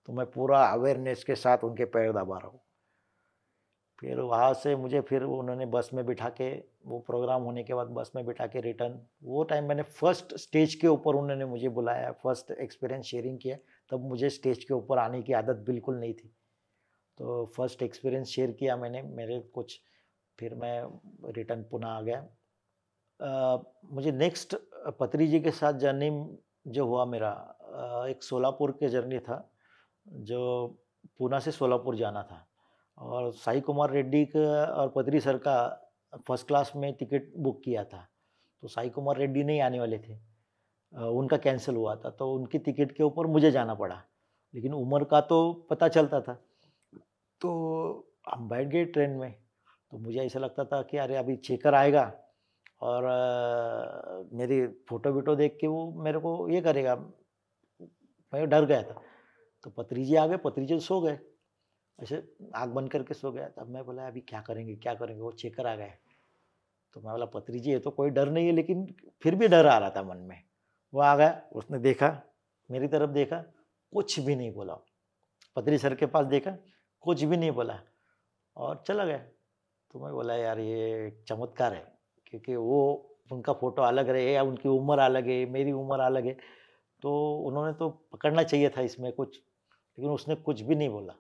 तो मैं पूरा अवेयरनेस के साथ उनके पैर दबा रहा हूँ। फिर वहाँ से मुझे फिर उन्होंने बस में बिठा के, वो प्रोग्राम होने के बाद बस में बिठा के रिटर्न, वो टाइम मैंने फर्स्ट स्टेज के ऊपर उन्होंने मुझे बुलाया, फर्स्ट एक्सपीरियंस शेयरिंग किया। तब मुझे स्टेज के ऊपर आने की आदत बिल्कुल नहीं थी। तो फर्स्ट एक्सपीरियंस शेयर किया मैंने, मेरे कुछ, फिर मैं रिटर्न पुणे आ गया। मुझे नेक्स्ट पत्री जी के साथ जर्नी जो हुआ मेरा, एक सोलापुर के जर्नी था, जो पूना से सोलापुर जाना था, और साई कुमार रेड्डी का और पत्री सर का फर्स्ट क्लास में टिकट बुक किया था। तो साई कुमार रेड्डी नहीं आने वाले थे, उनका कैंसिल हुआ था, तो उनकी टिकट के ऊपर मुझे जाना पड़ा। लेकिन उम्र का तो पता चलता था, तो हम बैठ गए ट्रेन में। तो मुझे ऐसा लगता था कि अरे अभी चेकर आएगा और मेरी फ़ोटो वीटो देख के वो मेरे को ये करेगा, मैं डर गया था। तो पत्री जी आ गए, पत्री जी सो गए, ऐसे आँख बंद करके सो गया। तब मैं बोला अभी क्या करेंगे क्या करेंगे, वो चेकर आ गए। तो मैं बोला पत्री जी ये तो कोई डर नहीं है, लेकिन फिर भी डर आ रहा था मन में। वो आ गया, उसने देखा, मेरी तरफ देखा, कुछ भी नहीं बोला। पत्री सर के पास देखा, कुछ भी नहीं बोला और चला गया। तो मैं बोला यार ये चमत्कार है, क्योंकि वो उनका फ़ोटो अलग रहे या उनकी उम्र अलग है, मेरी उम्र अलग है, तो उन्होंने तो पकड़ना चाहिए था इसमें कुछ, लेकिन उसने कुछ भी नहीं बोला।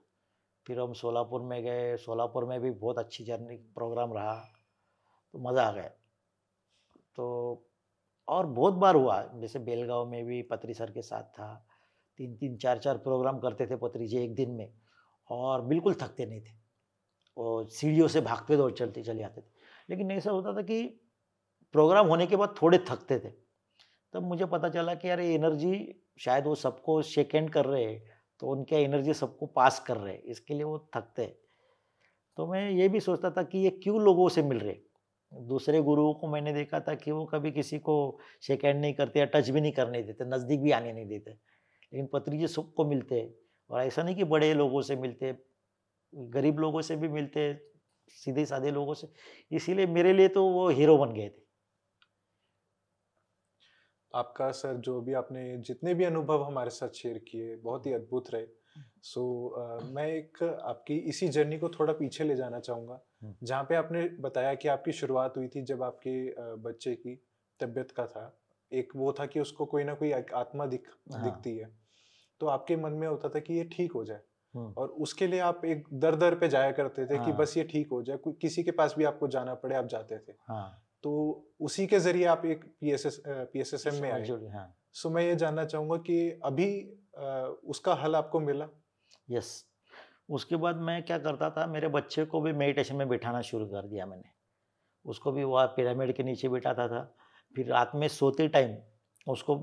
फिर हम सोलापुर में गए, सोलापुर में भी बहुत अच्छी जर्नी प्रोग्राम रहा, तो मज़ा आ गया। तो और बहुत बार हुआ, जैसे बेलगाँव में भी पत्री सर के साथ था, 3-3 4-4 प्रोग्राम करते थे पत्री जी एक दिन में, और बिल्कुल थकते नहीं थे। और सीढ़ियों से भागते दौड़ चलते चले आते थे। लेकिन ऐसा होता था कि प्रोग्राम होने के बाद थोड़े थकते थे। तब मुझे पता चला कि यार ये एनर्जी शायद वो सबको शेक हैंड कर रहे हैं, तो उनकी एनर्जी सबको पास कर रहे हैं, इसके लिए वो थकते हैं। तो मैं ये भी सोचता था कि ये क्यों लोगों से मिल रहे। दूसरे गुरुओं को मैंने देखा था कि वो कभी किसी को शेक हैंड नहीं करते या टच भी नहीं करने देते, नज़दीक भी आने नहीं देते। लेकिन पत्री जी सबको मिलते हैं, और ऐसा नहीं कि बड़े लोगों से मिलते, गरीब लोगों से भी मिलते, सीधे-साधे लोगों से। इसीलिए मेरे लिए तो वो हीरो बन गए थे। आपका सर जो भी आपने जितने भी अनुभव हमारे साथ शेयर किए बहुत ही अद्भुत रहे। सो मैं एक आपकी इसी जर्नी को थोड़ा पीछे ले जाना चाहूँगा, हुँ, जहाँ पे आपने बताया कि आपकी शुरुआत हुई थी जब आपके बच्चे की तबीयत का था। एक वो था कि उसको कोई ना कोई एक आत्मा हाँ, दिखती है, तो आपके मन में होता था कि ये ठीक हो जाए, हुँ, और उसके लिए आप एक दर-दर पे जाया करते थे कि हाँ, बस ये ठीक हो जाए, कोई किसी के पास भी आपको जाना पड़े आप जाते थे। हाँ, तो उसी के ज़रिए आप एक पीएसएसएम में समझ आए। जोड़ी हाँ, सो मैं ये जानना चाहूँगा कि अभी उसका हल आपको मिला? यस। उसके बाद मैं क्या करता था, मेरे बच्चे को भी मेडिटेशन में बिठाना शुरू कर दिया मैंने। उसको भी वहाँ पिरामिड के नीचे बिठाता था, फिर रात में सोते टाइम उसको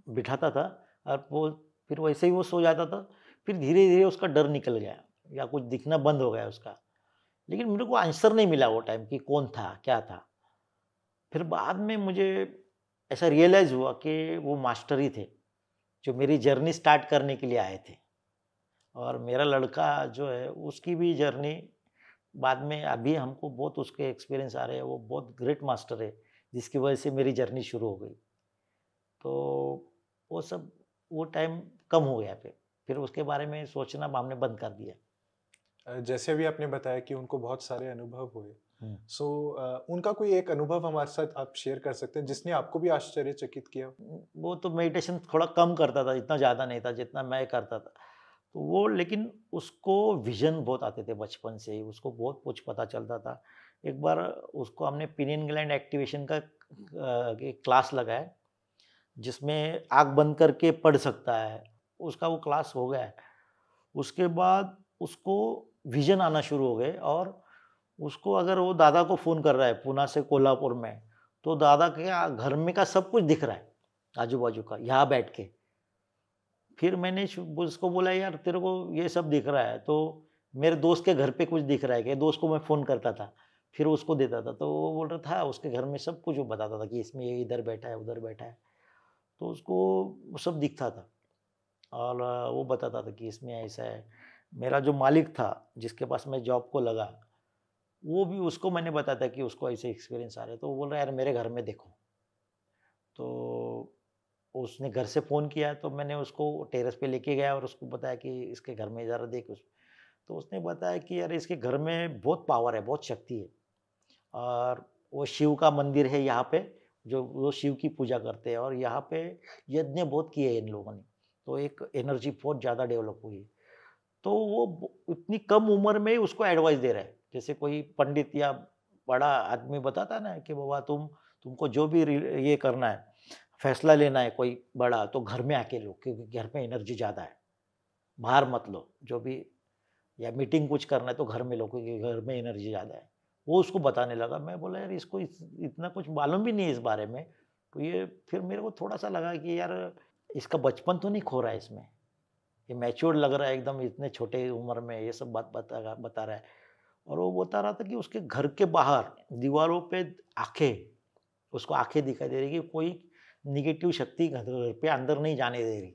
बिठाता था, और वो फिर वैसे ही वो सो जाता था। फिर धीरे-धीरे उसका डर निकल गया या कुछ दिखना बंद हो गया उसका। लेकिन मेरे को आंसर नहीं मिला वो टाइम कि कौन था, क्या था? फिर बाद में मुझे ऐसा रियलाइज़ हुआ कि वो मास्टर ही थे, जो मेरी जर्नी स्टार्ट करने के लिए आए थे। और मेरा लड़का जो है उसकी भी जर्नी बाद में, अभी हमको बहुत उसके एक्सपीरियंस आ रहे हैं, वो बहुत ग्रेट मास्टर है, जिसकी वजह से मेरी जर्नी शुरू हो गई। तो वो सब, वो टाइम कम हो गया फिर उसके बारे में सोचना हमने बंद कर दिया। जैसे अभी आपने बताया कि उनको बहुत सारे अनुभव हुए। हुँ। सो उनका कोई एक अनुभव हमारे साथ आप शेयर कर सकते हैं जिसने आपको भी आश्चर्यचकित किया हो? वो तो मेडिटेशन थोड़ा कम करता था, इतना ज़्यादा नहीं था जितना मैं करता था। तो वो लेकिन उसको विज़न बहुत आते थे बचपन से ही, उसको बहुत कुछ पता चलता था। एक बार उसको हमने पिनियन ग्लैंड एक्टिवेशन का एक क्लास लगाया, जिसमें आँख बंद करके पढ़ सकता है, उसका वो क्लास हो गया है। उसके बाद उसको विज़न आना शुरू हो गए और उसको अगर वो दादा को फ़ोन कर रहा है पूना से कोल्हापुर में, तो दादा के घर में का सब कुछ दिख रहा है, आजू-बाजू का, यहाँ बैठ के। फिर मैंने उसको बोला यार तेरे को ये सब दिख रहा है, तो मेरे दोस्त के घर पे कुछ दिख रहा है क्या? दोस्त को मैं फ़ोन करता था, फिर उसको देता था, तो वो बोल रहा था उसके घर में सब कुछ वो बताता था कि इसमें ये इधर बैठा है, उधर बैठा है। तो उसको वो सब दिखता था और वो बताता था कि इसमें ऐसा है। मेरा जो मालिक था, जिसके पास मैं जॉब को लगा, वो भी उसको मैंने बताया था कि उसको ऐसे एक्सपीरियंस आ रहे हैं, तो वो बोल रहा है यार मेरे घर में देखो। तो उसने घर से फ़ोन किया तो मैंने उसको टेरेस पे लेके गया और उसको बताया कि इसके घर में ज़रा देख उस तो उसने बताया कि यार इसके घर में बहुत पावर है, बहुत शक्ति है और वो शिव का मंदिर है यहाँ पे, जो वो शिव की पूजा करते हैं और यहाँ पे यज्ञ बहुत किए हैं इन लोगों ने, तो एक एनर्जी बहुत ज़्यादा डेवलप हुई है। तो वो इतनी कम उम्र में ही उसको एडवाइस दे रहा है। जैसे कोई पंडित या बड़ा आदमी बताता है ना कि बाबा तुमको जो भी ये करना है, फैसला लेना है कोई बड़ा, तो घर में आके लो क्योंकि घर में एनर्जी ज़्यादा है। बाहर मत लो, जो भी या मीटिंग कुछ करना है तो घर में लो क्योंकि घर में एनर्जी ज़्यादा है। वो उसको बताने लगा। मैं बोला यार इसको इतना कुछ मालूम भी नहीं है इस बारे में। तो ये फिर मेरे को थोड़ा-सा लगा कि यार इसका बचपन तो नहीं खो रहा है इसमें। ये मैच्योर्ड लग रहा है एकदम इतने छोटे उम्र में ये सब बात बता रहा है। और वो बता रहा था कि उसके घर के बाहर दीवारों पे आँखें, उसको आँखें दिखाई दे रही कि कोई नेगेटिव शक्ति घर पे अंदर नहीं जाने दे रही।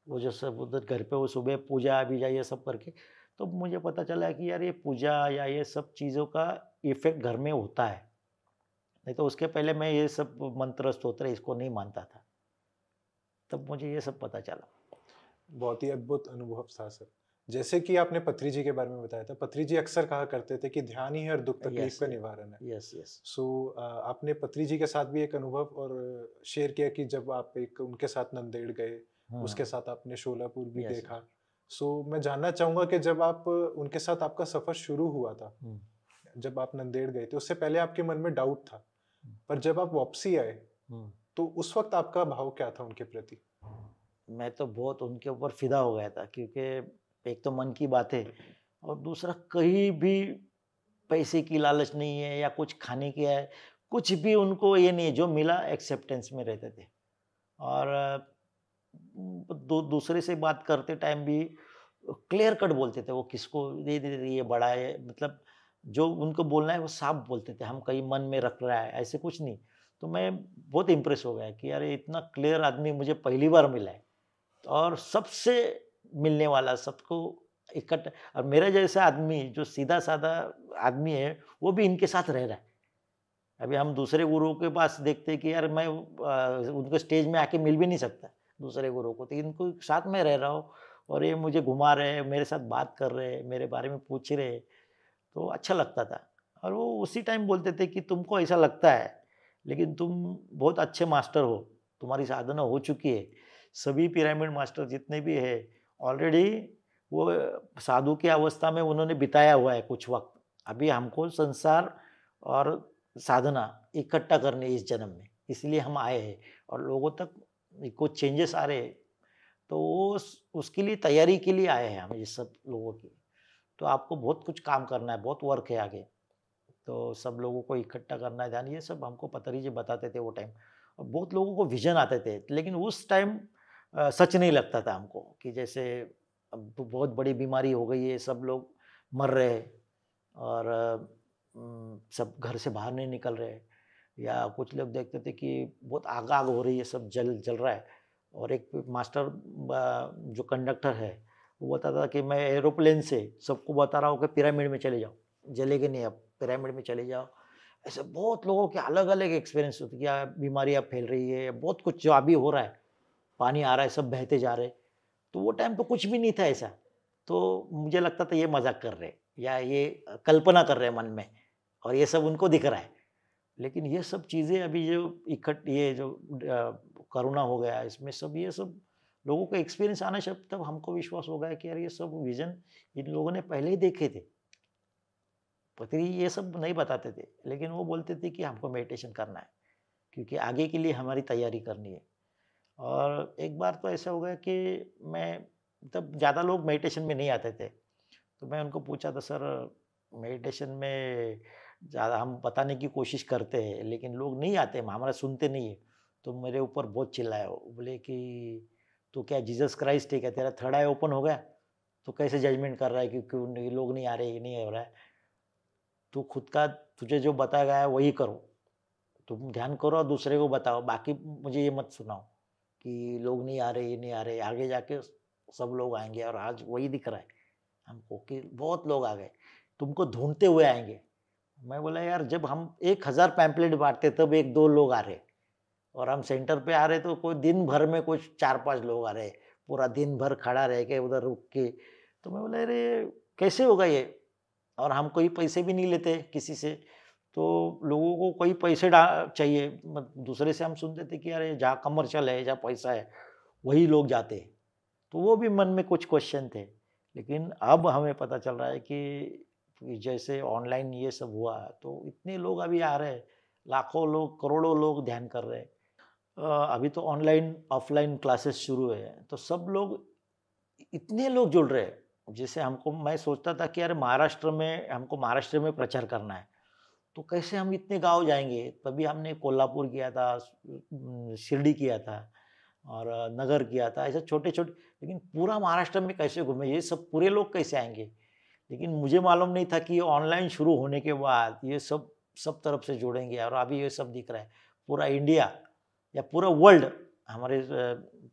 वो जो सब उधर घर पे वो सुबह पूजा-बीजा ये सब करके, तो मुझे पता चला कि यार ये पूजा या ये सब चीज़ों का इफ़ेक्ट घर में होता है। नहीं तो उसके पहले मैं ये सब मंत्र, स्तोत्र इसको नहीं मानता था। तब मुझे ये सब पता चला। बहुत ही अद्भुत अनुभव था सर। जैसे कि आपने पत्री जी के बारे में बताया था, पत्री जी अक्सर कहा करते थे कि ध्यान ही हर दुख तकलीफ यस, का निवारण है। Yes, yes. सो आपने पत्री जी के साथ भी एक अनुभव और शेयर किया कि जब आप एक उनके साथ नंदेड़ गए, हुँ, उसके साथ आपने शोलापुर भी यस। देखा। सो मैं जानना चाहूँगा कि जब आप उनके साथ आपका सफ़र शुरू हुआ था, हुँ, जब आप नंदेड़ गए थे, उससे पहले आपके मन में डाउट था, हुँ, पर जब आप वापसी आए, हुँ। तो उस वक़्त आपका भाव क्या था उनके प्रति? मैं तो बहुत उनके ऊपर फ़िदा हो गया था क्योंकि एक तो मन की बात है और दूसरा कहीं भी पैसे की लालच नहीं है या कुछ खाने की है, कुछ भी उनको ये नहीं है, जो मिला एक्सेप्टेंस में रहते थे। और दूसरे से बात करते टाइम भी क्लियर कट बोलते थे वो किसको दे ये बड़ा है मतलब जो उनको बोलना है वो साफ बोलते थे, हम कहीं मन में रख रहा है ऐसे कुछ नहीं। तो मैं बहुत इम्प्रेस हो गया कि यार ये इतना क्लियर आदमी मुझे पहली बार मिला है और सबसे मिलने वाला, सबको इकट्ठा। और मेरे जैसा आदमी जो सीधा-साधा आदमी है, वो भी इनके साथ रह रहा है। अभी हम दूसरे गुरुओं के पास देखते हैं कि यार मैं उनको स्टेज में आके मिल भी नहीं सकता दूसरे गुरुओं को, तो इनको साथ में रह रहा हूँ और ये मुझे घुमा रहे हैं, मेरे साथ बात कर रहे हैं, मेरे बारे में पूछ रहे हैं, तो अच्छा लगता था। और वो उसी टाइम बोलते थे कि तुमको ऐसा लगता है, लेकिन तुम बहुत अच्छे मास्टर हो, तुम्हारी साधना हो चुकी है। सभी पिरामिड मास्टर जितने भी हैं, ऑलरेडी वो साधु की अवस्था में उन्होंने बिताया हुआ है कुछ वक़्त। अभी हमको संसार और साधना इकट्ठा करनी है इस जन्म में, इसलिए हम आए हैं और लोगों तक कुछ चेंजेस आ रहे हैं, तो वो उसके लिए तैयारी के लिए आए हैं हम ये सब लोगों की। तो आपको बहुत कुछ काम करना है, बहुत वर्क है आगे। तो सब लोगों को इकट्ठा करना है ध्यान, ये सब हमको पतंजलि जी बताते थे वो टाइम। और बहुत लोगों को विज़न आते थे, लेकिन उस टाइम सच नहीं लगता था हमको कि जैसे अब तो बहुत बड़ी बीमारी हो गई है, सब लोग मर रहे हैं और सब घर से बाहर नहीं निकल रहे। या कुछ लोग देखते थे कि बहुत आग-आग हो रही है, सब जल जल रहा है। और एक मास्टर जो कंडक्टर है, वो बताता था कि मैं एरोप्लेन से सबको बता रहा हूँ कि पिरामिड में चले जाओ, जलेंगे नहीं आप, पिरामिड में चले जाओ। ऐसे बहुत लोगों के अलग-अलग एक्सपीरियंस होते हैं, क्या बीमारियाँ फैल रही है, बहुत कुछ जो अभी हो रहा है, पानी आ रहा है, सब बहते जा रहे हैं। तो वो टाइम पे कुछ भी नहीं था ऐसा। तो मुझे लगता था ये मज़ाक कर रहे हैं या ये कल्पना कर रहे हैं मन में और ये सब उनको दिख रहा है। लेकिन ये सब चीज़ें अभी जो ये जो कोरोना हो गया इसमें सब ये सब लोगों को एक्सपीरियंस आना शब तब हमको विश्वास हो गया कि यार ये सब विज़न इन लोगों ने पहले ही देखे थे। पति ये सब नहीं बताते थे, लेकिन वो बोलते थे कि हमको मेडिटेशन करना है, क्योंकि आगे के लिए हमारी तैयारी करनी है। और एक बार तो ऐसा हो गया कि मैं तब ज़्यादा लोग मेडिटेशन में नहीं आते थे, तो मैं उनको पूछा था, सर मेडिटेशन में ज़्यादा हम बताने की कोशिश करते हैं, लेकिन लोग नहीं आते, हमारा सुनते नहीं है। तो मेरे ऊपर बहुत चिल्लाए वो, बोले कि तू क्या जीसस क्राइस्ट है क्या, तेरा थर्ड आई ओपन हो गया? तो कैसे जजमेंट कर रहा है कि क्यों नहीं लोग नहीं आ रहे, ये नहीं हो रहा है? तू खुद का तुझे जो बताया गया है वही करो। तुम ध्यान करो और दूसरे को बताओ, बाकी मुझे ये मत सुनाओ कि लोग नहीं आ रहे, ये नहीं आ रहे, आगे जाके सब लोग आएँगे और आज वही दिख रहा है हमको कि बहुत लोग आ गए, तुमको ढूँढते हुए आएँगे। मैं बोला यार जब हम 1000 पैम्पलेट बाँटते तब 1-2 लोग आ रहे और हम सेंटर पे आ रहे तो कोई दिन भर में कुछ 4-5 लोग आ रहे, पूरा दिन भर खड़ा रह के उधर रुक के। तो मैं बोला अरे कैसे होगा ये? और हम कोई पैसे भी नहीं लेते किसी से, तो लोगों को कोई पैसे डा चाहिए दूसरे से हम सुनते थे कि अरे जहाँ कमर्शियल है, जहाँ पैसा है, वही लोग जाते हैं। तो वो भी मन में कुछ क्वेश्चन थे। लेकिन अब हमें पता चल रहा है कि जैसे ऑनलाइन ये सब हुआ, तो इतने लोग अभी आ रहे हैं, लाखों लोग, करोड़ों लोग ध्यान कर रहे हैं। अभी तो ऑनलाइन, ऑफलाइन क्लासेस शुरू है, तो सब लोग इतने लोग जुड़ रहे हैं। जैसे हमको मैं सोचता था कि यार हमको महाराष्ट्र में प्रचार करना है, तो कैसे हम इतने गाँव जाएँगे? तभी हमने कोल्हापुर किया था, शिरडी किया था और नगर किया था, ऐसे छोटे-छोटे, लेकिन पूरा महाराष्ट्र में कैसे घूमे? ये सब पूरे लोग कैसे आएँगे? लेकिन मुझे मालूम नहीं था कि ऑनलाइन शुरू होने के बाद ये सब सब तरफ से जुड़ेंगे और अभी ये सब दिख रहा है। पूरा इंडिया या पूरा वर्ल्ड हमारे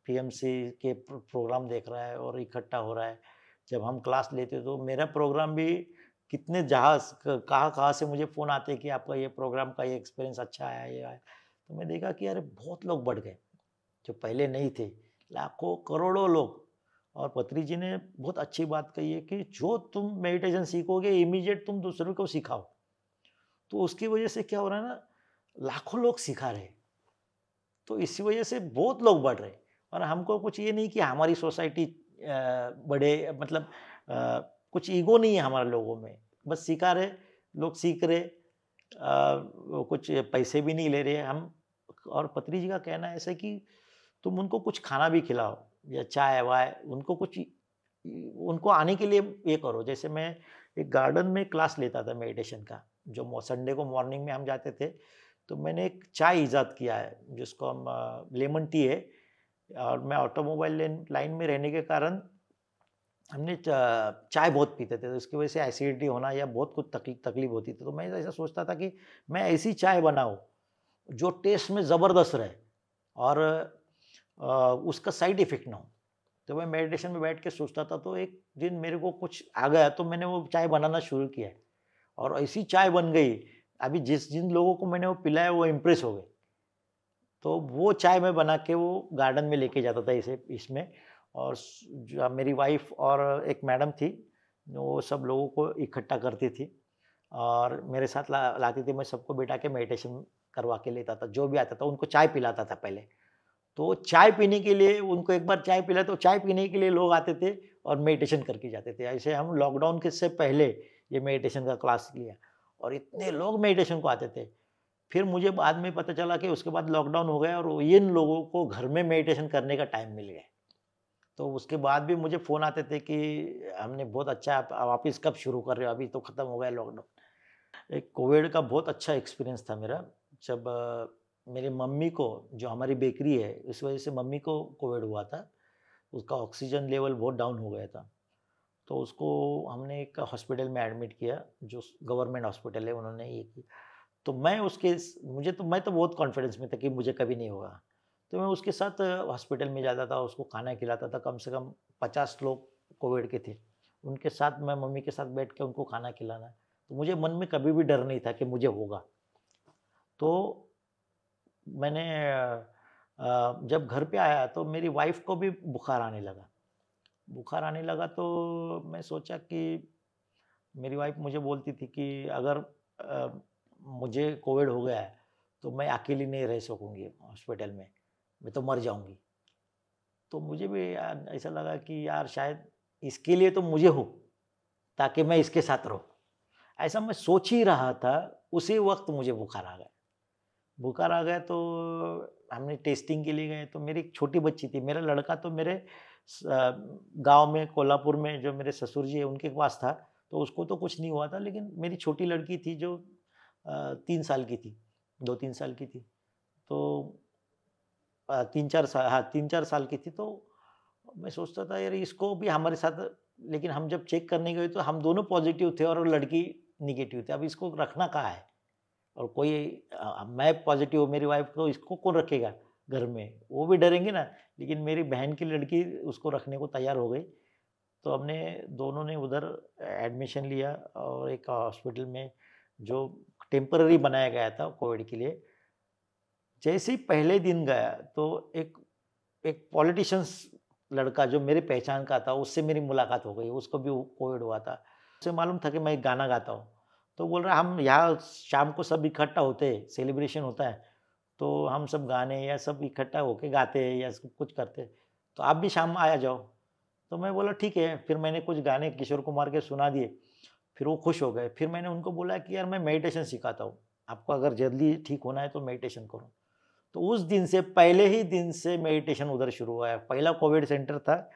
पीएमसी के प्रोग्राम देख रहा है और इकट्ठा हो रहा है। जब हम क्लास लेते तो मेरा प्रोग्राम भी कितने जहाज़ कहाँ-कहाँ से मुझे फ़ोन आते हैं कि आपका ये प्रोग्राम का ये एक्सपीरियंस अच्छा आया, ये आया। तो मैं देखा कि अरे बहुत लोग बढ़ गए, जो पहले नहीं थे, लाखों, करोड़ों लोग। और पत्री जी ने बहुत अच्छी बात कही है कि जो तुम मेडिटेशन सीखोगे इमीडिएट तुम दूसरों को सिखाओ। तो उसकी वजह से क्या हो रहा है ना, लाखों लोग सिखा रहे हैं। तो इसी वजह से बहुत लोग बढ़ रहे हैं और हमको कुछ ये नहीं कि हमारी सोसाइटी बढ़े, मतलब कुछ ईगो नहीं है हमारे लोगों में, बस सिखा रहे, लोग सीख रहे, वो कुछ पैसे भी नहीं ले रहे हम। और पत्री जी का कहना है ऐसा है कि तुम उनको कुछ खाना भी खिलाओ या चाय वाय, उनको कुछ उनको आने के लिए ये करो। जैसे मैं एक गार्डन में क्लास लेता था मेडिटेशन का, जो संडे को मॉर्निंग में हम जाते थे, तो मैंने एक चाय इजाद किया है जिसको हम लेमन टी है। और मैं ऑटोमोबाइल लाइन में रहने के कारण हमने चाय बहुत पीते थे, तो इसकी वजह से एसिडिटी होना या बहुत कुछ तकलीफ होती थी। तो मैं ऐसा सोचता था कि मैं ऐसी चाय बनाऊँ जो टेस्ट में ज़बरदस्त रहे और उसका साइड इफ़ेक्ट ना हो। तो मैं मेडिटेशन में बैठ के सोचता था, तो एक दिन मेरे को कुछ आ गया तो मैंने वो चाय बनाना शुरू किया और ऐसी चाय बन गई, अभी जिन लोगों को मैंने वो पिलाया वो इम्प्रेस हो गए। तो वो चाय मैं बना के वो गार्डन में लेके जाता था इसमें। और जो मेरी वाइफ़ और एक मैडम थी, वो सब लोगों को इकट्ठा करती थी और मेरे साथ लाती थी। मैं सबको बिठा के मेडिटेशन करवा के लेता था, जो भी आता था उनको चाय पिलाता था पहले। तो चाय पीने के लिए उनको एक बार चाय पिलाया तो चाय पीने के लिए लोग आते थे और मेडिटेशन करके जाते थे। ऐसे हम लॉकडाउन के से पहले ये मेडिटेशन का क्लास लिया और इतने लोग मेडिटेशन को आते थे। फिर मुझे बाद में पता चला कि उसके बाद लॉकडाउन हो गया और इन लोगों को घर में मेडिटेशन करने का टाइम मिल गया। तो उसके बाद भी मुझे फ़ोन आते थे कि हमने बहुत अच्छा, आप वापिस कब शुरू कर रहे हो? अभी तो खत्म हो गया लॉकडाउन। एक कोविड का बहुत अच्छा एक्सपीरियंस था मेरा। जब मेरी मम्मी को, जो हमारी बेकरी है, इस वजह से मम्मी को कोविड हुआ था। उसका ऑक्सीजन लेवल बहुत डाउन हो गया था। तो उसको हमने एक हॉस्पिटल में एडमिट किया, जो गवर्नमेंट हॉस्पिटल है, उन्होंने ये किया। तो मैं उसके मैं तो बहुत कॉन्फिडेंस में था कि मुझे कभी नहीं होगा। तो मैं उसके साथ हॉस्पिटल में जाता था, उसको खाना खिलाता था। कम से कम 50 लोग कोविड के थे। उनके साथ मैं मम्मी के साथ बैठ के उनको खाना खिलाना। तो मुझे मन में कभी भी डर नहीं था कि मुझे होगा। तो मैंने जब घर पे आया तो मेरी वाइफ़ को भी बुखार आने लगा। बुखार आने लगा तो मैं सोचा कि मेरी वाइफ़ मुझे बोलती थी कि अगर मुझे कोविड हो गया है, तो मैं अकेली नहीं रह सकूँगी हॉस्पिटल में, मैं तो मर जाऊँगी। तो मुझे भी यार ऐसा लगा कि यार शायद इसके लिए तो मुझे हो, ताकि मैं इसके साथ रहूँ। ऐसा मैं सोच ही रहा था, उसी वक़्त मुझे बुखार आ गया। बुखार आ गया तो हमने टेस्टिंग के लिए गए, तो मेरी एक छोटी बच्ची थी। मेरा लड़का तो मेरे गाँव में कोल्हापुर में जो मेरे ससुर जी हैं उनके पास था, तो उसको तो कुछ नहीं हुआ था, लेकिन मेरी छोटी लड़की थी जो 3 साल की थी, 2-3 साल की थी। तो 3-4 हाँ, 3-4 साल की थी, तो मैं सोचता था यार इसको भी हमारे साथ, लेकिन हम जब चेक करने गए तो हम दोनों पॉज़िटिव थे और वो लड़की नेगेटिव थी। अब इसको रखना कहाँ है? और कोई मैं पॉज़िटिव हूँ, मेरी वाइफ़, तो इसको कौन रखेगा घर में? वो भी डरेंगे ना। लेकिन मेरी बहन की लड़की उसको रखने को तैयार हो गई। तो हमने दोनों ने उधर एडमिशन लिया और एक हॉस्पिटल में जो टेम्परेरी बनाया गया था कोविड के लिए। जैसे ही पहले दिन गया तो एक एक पॉलिटिशियंस लड़का जो मेरी पहचान का था, उससे मेरी मुलाकात हो गई। उसको भी कोविड हुआ था। उसे मालूम था कि मैं गाना गाता हूँ। तो बोल रहा हम यहाँ शाम को सब इकट्ठा होते हैं, सेलिब्रेशन होता है, तो हम सब गाने या सब इकट्ठा होके गाते हैं या सब कुछ करते हैं, तो आप भी शाम आ जाओ। तो मैं बोला ठीक है। फिर मैंने कुछ गाने किशोर कुमार के सुना दिए, फिर वो खुश हो गए। फिर मैंने उनको बोला कि यार मैं मेडिटेशन सिखाता हूँ, आपको अगर जल्दी ठीक होना है तो मेडिटेशन करो। तो उस दिन से, पहले ही दिन से मेडिटेशन उधर शुरू हुआ है। पहला कोविड सेंटर था,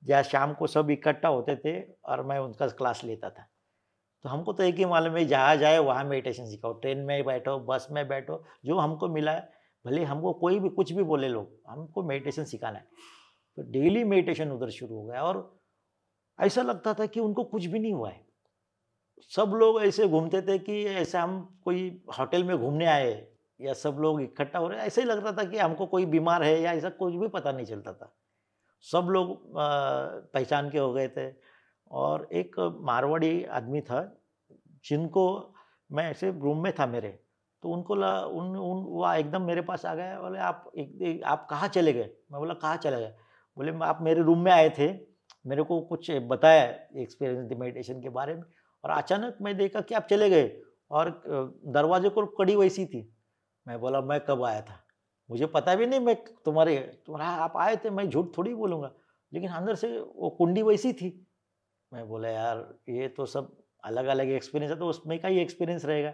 जहाँ शाम को सब इकट्ठा होते थे और मैं उनका क्लास लेता था। तो हमको तो एक ही मालूम है, जहाँ जाए वहाँ मेडिटेशन सिखाओ, ट्रेन में बैठो, बस में बैठो, जो हमको मिला है, भले हमको कोई भी कुछ भी बोले लोग, हमको मेडिटेशन सिखाना है। तो डेली मेडिटेशन उधर शुरू हो गया और ऐसा लगता था कि उनको कुछ भी नहीं हुआ है। सब लोग ऐसे घूमते थे कि ऐसे हम कोई होटल में घूमने आए हैं, या सब लोग इकट्ठा हो रहे हैं, ऐसे ही लगता था कि हमको कोई बीमार है या ऐसा कुछ भी पता नहीं चलता था। सब लोग पहचान के हो गए थे। और एक मारवाड़ी आदमी था, जिनको मैं ऐसे रूम में था मेरे, तो उनको ल उन उन वो एकदम मेरे पास आ गए, बोले आप कहाँ चले गए? मैं बोला कहाँ चले गए? बोले आप मेरे रूम में आए थे, मेरे को कुछ बताया एक्सपीरियंस मेडिटेशन के बारे में, और अचानक मैं देखा कि आप चले गए और दरवाजे को कड़ी वैसी थी। मैं बोला मैं कब आया था? मुझे पता भी नहीं, मैं तुम्हारा आप आए थे, मैं झूठ थोड़ी बोलूँगा। लेकिन अंदर से वो कुंडी वैसी थी। मैं बोला यार ये तो सब अलग-अलग एक्सपीरियंस है, तो उसमें का ही एक्सपीरियंस रहेगा।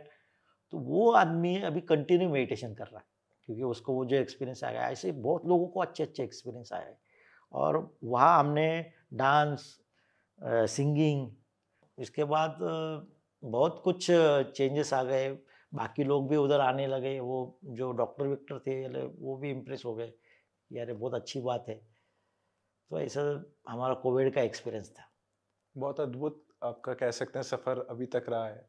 तो वो आदमी अभी कंटिन्यू मेडिटेशन कर रहा है, क्योंकि उसको वो जो एक्सपीरियंस आ गया। ऐसे बहुत लोगों को अच्छे-अच्छे एक्सपीरियंस आए हैं। और वहाँ हमने डांस, सिंगिंग, इसके बाद बहुत कुछ चेंजेस आ गए। बाकी लोग भी उधर आने लगे, वो जो डॉक्टर विक्टर थे वो भी इम्प्रेस हो गए, यार ये बहुत अच्छी बात है। तो ऐसा हमारा कोविड का एक्सपीरियंस था। बहुत अद्भुत आपका कह सकते हैं सफ़र अभी तक रहा है।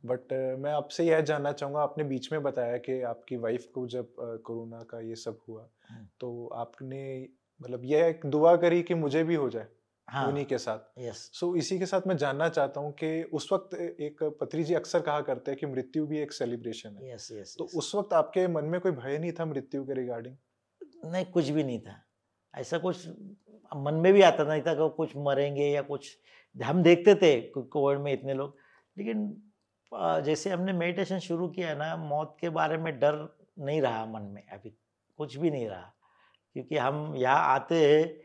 बट मैं आपसे यह जानना चाहूँगा, आपने बीच में बताया कि आपकी वाइफ़ को जब कोरोना का ये सब हुआ, हुँ। तो आपने मतलब यह एक दुआ करी कि मुझे भी हो जाए, उन्हीं हाँ, के साथ। यस, सो इसी के साथ मैं जानना चाहता हूँ कि उस वक़्त एक पत्री जी अक्सर कहा करते हैं कि मृत्यु भी एक सेलिब्रेशन है। यस, यस, तो यस। उस वक़्त आपके मन में कोई भय नहीं था मृत्यु के रिगार्डिंग? नहीं, कुछ भी नहीं था। ऐसा कुछ मन में भी आता नहीं था कि कुछ मरेंगे या कुछ। हम देखते थे कोविड में इतने लोग, लेकिन जैसे हमने मेडिटेशन शुरू किया ना, मौत के बारे में डर नहीं रहा मन में अभी, कुछ भी नहीं रहा। क्योंकि हम यहाँ आते हैं,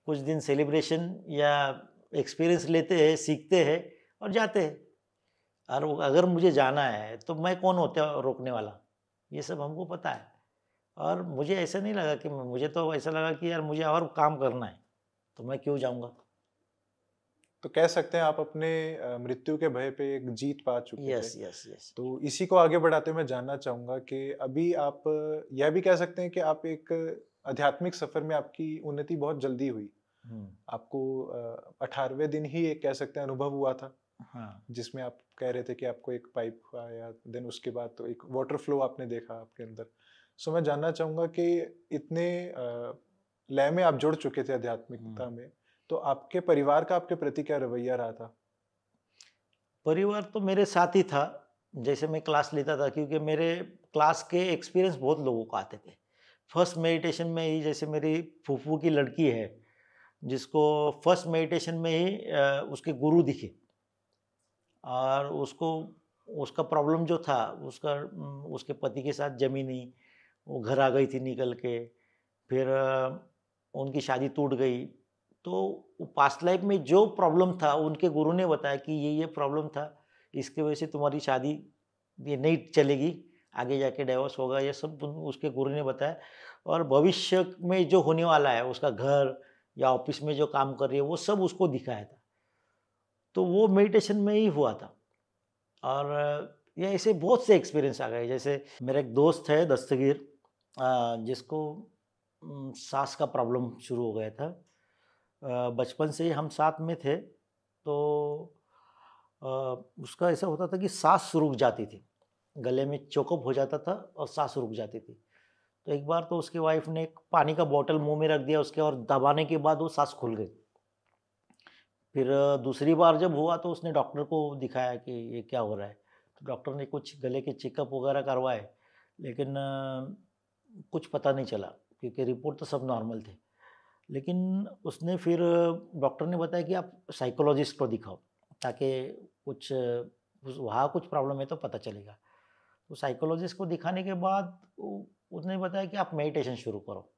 कुछ दिन सेलिब्रेशन या एक्सपीरियंस लेते हैं, सीखते हैं और जाते हैं। और अगर मुझे जाना है तो मैं कौन होता है रोकने वाला? ये सब हमको पता है। और मुझे ऐसा नहीं लगा कि मुझे तो ऐसा लगा कि यार मुझे और काम करना है, तो मैं क्यों जाऊँगा? तो कह सकते हैं आप अपने मृत्यु के भय पे एक जीत पा चुके थे। Yes, yes, yes. तो इसी को आगे बढ़ाते हुए मैं जानना चाहूँगा कि अभी आप यह भी कह सकते हैं कि आप एक आध्यात्मिक सफ़र में आपकी उन्नति बहुत जल्दी हुई। हुँ, आपको 18वें दिन ही एक कह सकते हैं अनुभव हुआ था, हाँ। जिसमें आप कह रहे थे कि आपको एक पाइप आया, देन उसके बाद तो एक वाटर फ्लो आपने देखा आपके अंदर। सो मैं जानना चाहूँगा कि इतने लय में आप जुड़ चुके थे हुँ। आध्यात्मिकता में, तो आपके परिवार का आपके प्रति क्या रवैया रहा था? परिवार तो मेरे साथ ही था, जैसे मैं क्लास लेता था, क्योंकि मेरे क्लास के एक्सपीरियंस बहुत लोगों को आते थे। फर्स्ट मेडिटेशन में ही जैसे मेरी फूफू की लड़की है, जिसको फर्स्ट मेडिटेशन में ही उसके गुरु दिखे, और उसको उसका प्रॉब्लम जो था, उसके पति के साथ जमी नहीं, वो घर आ गई थी निकल के। फिर उनकी शादी टूट गई। तो पास्ट लाइफ में जो प्रॉब्लम था उनके गुरु ने बताया कि ये प्रॉब्लम था, इसकी वजह से तुम्हारी शादी ये नहीं चलेगी, आगे जाके डाइवोर्स होगा, ये सब उसके गुरु ने बताया। और भविष्य में जो होने वाला है, उसका घर या ऑफिस में जो काम कर रही है, वो सब उसको दिखाया था। तो वो मेडिटेशन में ही हुआ था। और ये ऐसे बहुत से एक्सपीरियंस आ गए। जैसे मेरा एक दोस्त है दस्तगीर, जिसको सांस का प्रॉब्लम शुरू हो गया था। बचपन से ही हम साथ में थे, तो अ, उसका ऐसा होता था कि सांस रुक जाती थी, गले में चोकअप हो जाता था और सांस रुक जाती थी। तो एक बार तो उसकी वाइफ ने एक पानी का बॉटल मुंह में रख दिया उसके, और दबाने के बाद वो सांस खुल गई। फिर दूसरी बार जब हुआ तो उसने डॉक्टर को दिखाया कि ये क्या हो रहा है। तो डॉक्टर ने कुछ गले के चेकअप वगैरह करवाए, लेकिन कुछ पता नहीं चला, क्योंकि रिपोर्ट तो सब नॉर्मल थे। लेकिन उसने फिर डॉक्टर ने बताया कि आप साइकोलॉजिस्ट को दिखाओ, ताकि कुछ वहाँ कुछ प्रॉब्लम है तो पता चलेगा। तो साइकोलॉजिस्ट को दिखाने के बाद उसने बताया कि आप मेडिटेशन शुरू करो,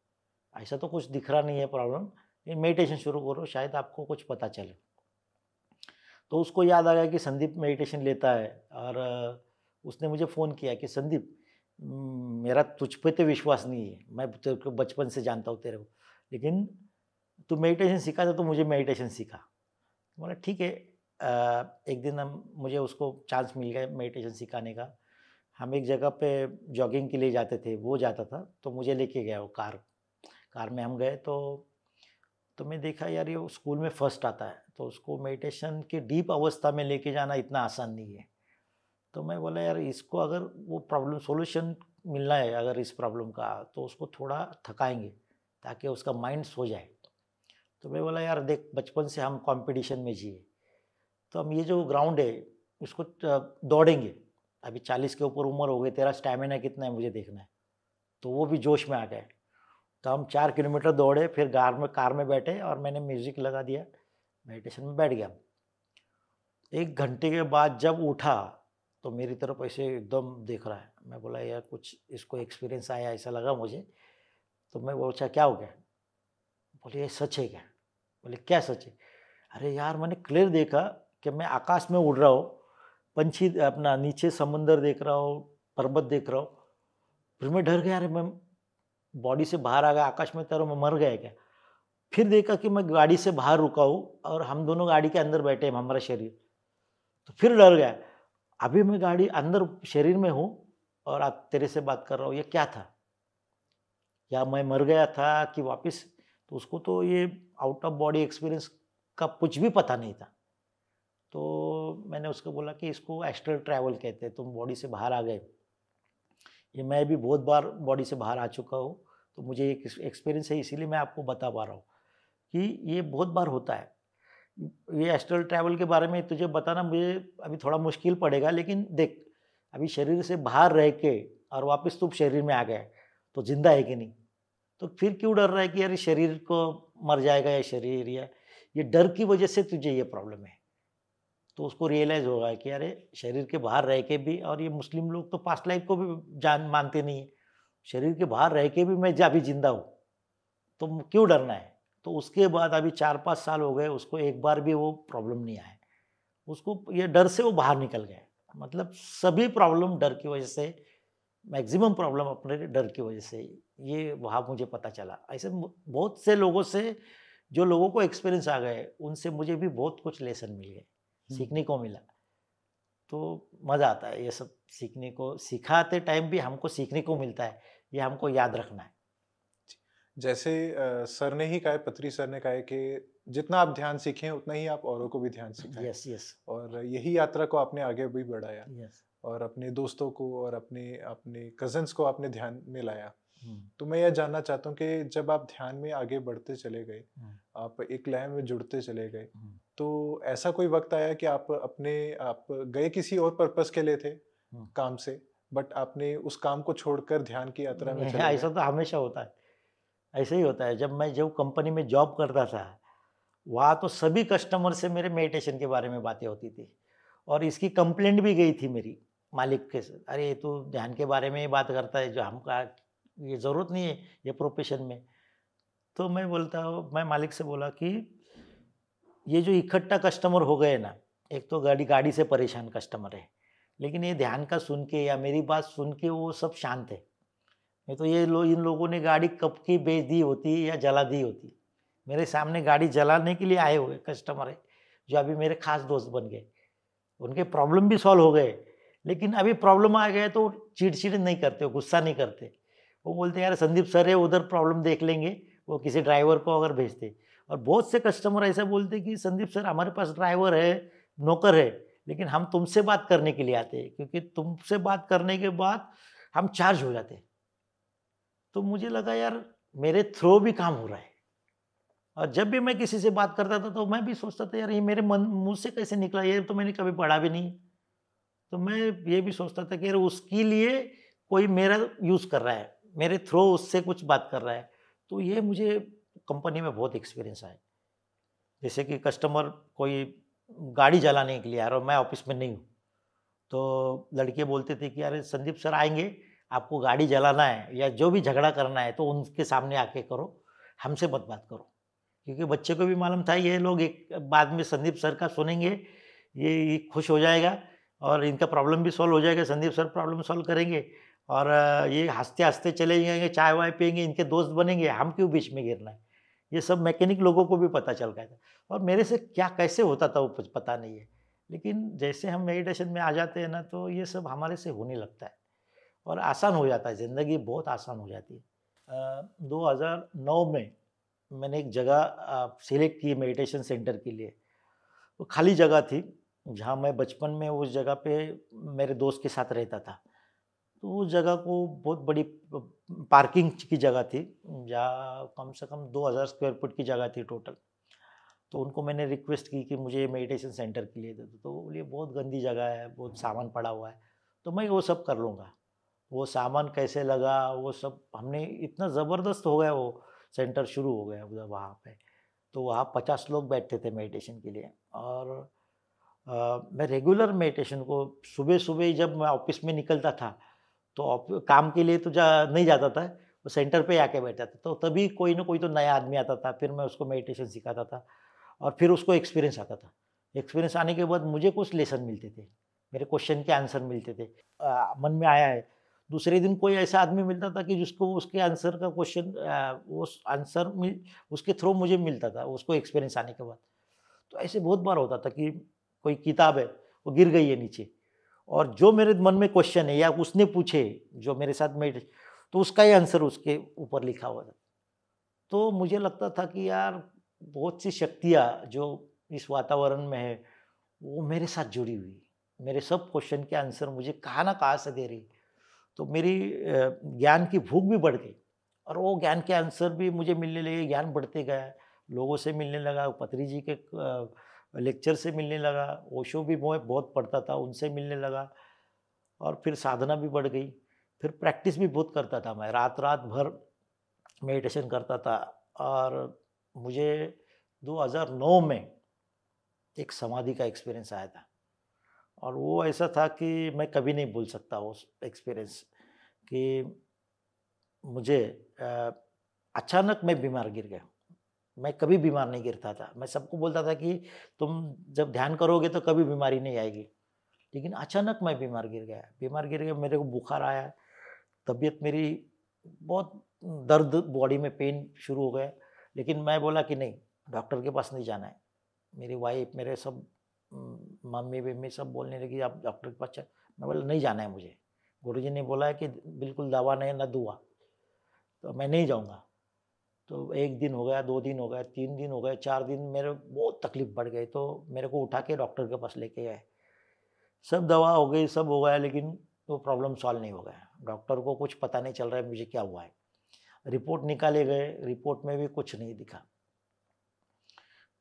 ऐसा तो कुछ दिख रहा नहीं है प्रॉब्लम, ये मेडिटेशन शुरू करो, शायद आपको कुछ पता चले। तो उसको याद आ गया कि संदीप मेडिटेशन लेता है, और उसने मुझे फ़ोन किया कि संदीप, मेरा तुझ पे तो विश्वास नहीं है, मैं तेरे को बचपन से जानता हूँ तेरे को, लेकिन तू मेडिटेशन सीखा था तो मुझे मेडिटेशन सीखा। बोला ठीक है। एक दिन मुझे उसको चांस मिल गया मेडिटेशन सिखाने का। हम एक जगह पे जॉगिंग के लिए जाते थे, वो जाता था तो मुझे लेके गया वो कार में हम गए। तो मैं देखा यार ये स्कूल में फर्स्ट आता है, तो उसको मेडिटेशन के डीप अवस्था में लेके जाना इतना आसान नहीं है। तो मैं बोला यार इसको अगर वो प्रॉब्लम सॉल्यूशन मिलना है अगर इस प्रॉब्लम का, तो उसको थोड़ा थकाएंगे ताकि उसका माइंड सो जाए। तो मैं बोला यार देख, बचपन से हम कंपटीशन में जिए, तो हम ये जो ग्राउंड है उसको दौड़ेंगे। अभी 40 के ऊपर उम्र हो गई, तेरा स्टैमिना कितना है मुझे देखना है। तो वो भी जोश में आ गए। तो हम 4 किलोमीटर दौड़े, फिर कार में बैठे और मैंने म्यूज़िक लगा दिया, मेडिटेशन में बैठ गया। 1 घंटे के बाद जब उठा तो मेरी तरफ ऐसे एकदम देख रहा है। मैं बोला यार कुछ इसको एक्सपीरियंस आया ऐसा लगा मुझे। तो मैं पूछा क्या हो गया? बोले ये सच है क्या? बोले क्या सच है? अरे यार मैंने क्लियर देखा कि मैं आकाश में उड़ रहा हूँ, पंछी अपना नीचे समुंदर देख रहा हूँ, पर्वत देख रहा हूँ। फिर मैं डर गया, अरे मैं बॉडी से बाहर आ गया, आकाश में तैरूं, मैं मर गया क्या? फिर देखा कि मैं गाड़ी से बाहर रुका हूँ और हम दोनों गाड़ी के अंदर बैठे हैं, हमारा शरीर। तो फिर डर गया, अभी मैं गाड़ी अंदर शरीर में हूँ और आज तेरे से बात कर रहा हूँ, ये क्या था? या मैं मर गया था कि वापस? तो उसको तो ये आउट ऑफ बॉडी एक्सपीरियंस का कुछ भी पता नहीं था। तो मैंने उसको बोला कि इसको एस्ट्रल ट्रैवल कहते हैं, तुम बॉडी से बाहर आ गए। ये मैं भी बहुत बार बॉडी से बाहर आ चुका हूँ, तो मुझे एक एक्सपीरियंस है, इसीलिए मैं आपको बता पा रहा हूँ कि ये बहुत बार होता है। ये एस्ट्रल ट्रैवल के बारे में तुझे बताना मुझे अभी थोड़ा मुश्किल पड़ेगा, लेकिन देख, अभी शरीर से बाहर रह के और वापस तू शरीर में आ गया है, तो जिंदा है कि नहीं? तो फिर क्यों डर रहा है कि यार शरीर को मर जाएगा या शरीर, या ये डर की वजह से तुझे ये प्रॉब्लम है। तो उसको रियलाइज़ होगा कि अरे शरीर के बाहर रह के भी, और ये मुस्लिम लोग तो पास्ट लाइफ को भी जान मानते नहीं है, शरीर के बाहर रह के भी मैं अभी जिंदा हूँ, तो क्यों डरना है? तो उसके बाद अभी 4-5 साल हो गए, उसको एक बार भी वो प्रॉब्लम नहीं आया। उसको ये डर से वो बाहर निकल गया। मतलब सभी प्रॉब्लम डर की वजह से, मैक्सिमम प्रॉब्लम अपने डर की वजह से, ये वहाँ मुझे पता चला। ऐसे बहुत से लोगों से, जो लोगों को एक्सपीरियंस आ गए, उनसे मुझे भी बहुत कुछ लेसन मिल गए, सीखने को मिला। तो मज़ा आता है ये सब सीखने को, सिखाते टाइम भी हमको सीखने को मिलता है, ये हमको याद रखना है। जैसे सर ने ही कहा है, पत्री सर ने कहा है कि जितना आप ध्यान सीखें उतना ही आप औरों को भी ध्यान सिखाएं। यस, यस, और यही यात्रा को आपने आगे भी बढ़ाया यस। और अपने दोस्तों को और अपने अपने कज़न्स को आपने ध्यान में लाया। हुँ, तो मैं यह जानना चाहता हूँ कि जब आप ध्यान में आगे बढ़ते चले गए, हुँ, आप एक लय में जुड़ते चले गए, हुँ, तो ऐसा कोई वक़्त आया कि आप गए किसी और पर्पज़ के लिए थे, हुँ। काम से, बट आपने उस काम को छोड़कर ध्यान की यात्रा में चले गए? ऐसा तो हमेशा होता है, ऐसे ही होता है। जब मैं जो कंपनी में जॉब करता था, वहाँ तो सभी कस्टमर से मेरे मेडिटेशन के बारे में बातें होती थी, और इसकी कंप्लेंट भी गई थी मेरी मालिक के से, अरे ये तो ध्यान के बारे में ही बात करता है, जो हमका ये ज़रूरत नहीं है ये प्रोफ़ेशन में। तो मैं मालिक से बोला कि ये जो इकट्ठा कस्टमर हो गए ना, एक तो गाड़ी गाड़ी से परेशान कस्टमर है, लेकिन ये ध्यान का सुन के या मेरी बात सुन के वो सब शांत है। नहीं तो इन लोगों ने गाड़ी कब की बेच दी होती या जला दी होती। मेरे सामने गाड़ी जलाने के लिए आए हुए कस्टमर है, जो अभी मेरे खास दोस्त बन गए। उनके प्रॉब्लम भी सॉल्व हो गए, लेकिन अभी प्रॉब्लम आ गए तो चिड़-चिड़ नहीं करते, गुस्सा नहीं करते। वो बोलते हैं यार संदीप सर है उधर प्रॉब्लम देख लेंगे, वो किसी ड्राइवर को अगर भेजते। और बहुत से कस्टमर ऐसा बोलते हैं कि संदीप सर हमारे पास ड्राइवर है, नौकर है, लेकिन हम तुमसे बात करने के लिए आते हैं, क्योंकि तुमसे बात करने के बाद हम चार्ज हो जाते हैं। तो मुझे लगा यार मेरे थ्रू भी काम हो रहा है। और जब भी मैं किसी से बात करता था तो मैं भी सोचता था यार ये मेरे मन मुँह से कैसे निकला, ये तो मैंने कभी पढ़ा भी नहीं। तो मैं ये भी सोचता था कि यार उसके लिए कोई मेरा यूज़ कर रहा है, मेरे थ्रू उससे कुछ बात कर रहा है। तो ये मुझे कंपनी में बहुत एक्सपीरियंस आया। जैसे कि कस्टमर कोई गाड़ी जलाने के लिए आ रहा है और मैं ऑफ़िस में नहीं हूँ, तो लड़के बोलते थे कि अरे संदीप सर आएँगे, आपको गाड़ी जलाना है या जो भी झगड़ा करना है तो उनके सामने आके करो, हमसे मत बात करो। क्योंकि बच्चे को भी मालूम था ये लोग एक बाद में संदीप सर का सुनेंगे, ये खुश हो जाएगा और इनका प्रॉब्लम भी सॉल्व हो जाएगा, संदीप सर प्रॉब्लम सॉल्व करेंगे और ये हँसते-हँसते चले जाएँगे, चाय-वाय पिएँगे, इनके दोस्त बनेंगे, हम क्यों बीच में गिरना है। ये सब मैकेनिक लोगों को भी पता चल गया था और मेरे से क्या कैसे होता था वो कुछ पता नहीं है। लेकिन जैसे हम मेडिटेशन में आ जाते हैं ना तो ये सब हमारे से होने लगता है और आसान हो जाता है, ज़िंदगी बहुत आसान हो जाती है। 2009 में मैंने एक जगह सेलेक्ट की मेडिटेशन सेंटर के लिए। वो खाली जगह थी, जहाँ मैं बचपन में उस जगह पे मेरे दोस्त के साथ रहता था। तो उस जगह को बहुत बड़ी पार्किंग की जगह थी, जहाँ कम से कम 2000 स्क्वायर फुट की जगह थी टोटल। तो उनको मैंने रिक्वेस्ट की कि मुझे मेडिटेशन सेंटर के लिए दे दो। तो वो बोले बहुत गंदी जगह है, बहुत सामान पड़ा हुआ है, तो मैं वो सब कर लूँगा। वो सामान कैसे लगा, वो सब हमने इतना ज़बरदस्त हो गया वो सेंटर शुरू हो गया उधर वहाँ पे। तो वहाँ 50 लोग बैठते थे मेडिटेशन के लिए और मैं रेगुलर मेडिटेशन को सुबह-सुबह जब मैं ऑफ़िस में निकलता था, तो काम के लिए तो नहीं जाता था, वो सेंटर पे आके बैठता था। तो तभी कोई ना कोई तो नया आदमी आता था, फिर मैं उसको मेडिटेशन सिखाता था और फिर उसको एक्सपीरियंस आता था। एक्सपीरियंस आने के बाद मुझे कुछ लेसन मिलते थे, मेरे क्वेश्चन के आंसर मिलते थे। मन में आया है, दूसरे दिन कोई ऐसा आदमी मिलता था कि जिसको उसके आंसर का क्वेश्चन उस आंसर मिल उसके थ्रू मुझे मिलता था, उसको एक्सपीरियंस आने के बाद। तो ऐसे बहुत बार होता था कि कोई किताब है, वो गिर गई है नीचे और जो मेरे मन में क्वेश्चन है या उसने पूछे, जो मेरे साथ में तो उसका ही आंसर उसके ऊपर लिखा हुआ था। तो मुझे लगता था कि यार बहुत सी शक्तियाँ जो इस वातावरण में है, वो मेरे साथ जुड़ी हुई है। मेरे सब क्वेश्चन के आंसर मुझे कहाँ न कहाँ से दे रही है। तो मेरी ज्ञान की भूख भी बढ़ गई और वो ज्ञान के आंसर भी मुझे मिलने लगे, ज्ञान बढ़ते गया, लोगों से मिलने लगा, पत्री जी के लेक्चर से मिलने लगा, ओशो भी मैं बहुत पढ़ता था, उनसे मिलने लगा और फिर साधना भी बढ़ गई। फिर प्रैक्टिस भी बहुत करता था मैं, रात-रात भर मेडिटेशन करता था और मुझे 2009 में एक समाधि का एक्सपीरियंस आया था और वो ऐसा था कि मैं कभी नहीं भूल सकता उस एक्सपीरियंस कि मुझे अ, अचानक मैं बीमार गिर गया। मैं कभी बीमार नहीं गिरता था। मैं सबको बोलता था कि तुम जब ध्यान करोगे तो कभी बीमारी नहीं आएगी। लेकिन अचानक मैं बीमार गिर गया। बीमार गिर गया, मेरे को बुखार आया, तबीयत मेरी बहुत दर्द, बॉडी में पेन शुरू हो गया। लेकिन मैं बोला कि नहीं, डॉक्टर के पास नहीं जाना है। मेरी वाइफ़, मेरे सब मम्मी-वम्मी सब बोलने लगी, "आप डॉक्टर के पास चल।" मैं बोला, "नहीं जाना है मुझे। गुरुजी ने बोला है कि बिल्कुल दवा नहीं, ना दुआ, तो मैं नहीं जाऊँगा।" तो 1 दिन हो गया, 2 दिन हो गए, 3 दिन हो गए, 4 दिन मेरे बहुत तकलीफ़ बढ़ गई, तो मेरे को उठा के डॉक्टर के पास लेके गए। सब दवा हो गई, सब हो गया, लेकिन वो प्रॉब्लम सॉल्व नहीं हो गया। डॉक्टर को कुछ पता नहीं चल रहा है मुझे क्या हुआ है। रिपोर्ट निकाले गए, रिपोर्ट में भी कुछ नहीं दिखा।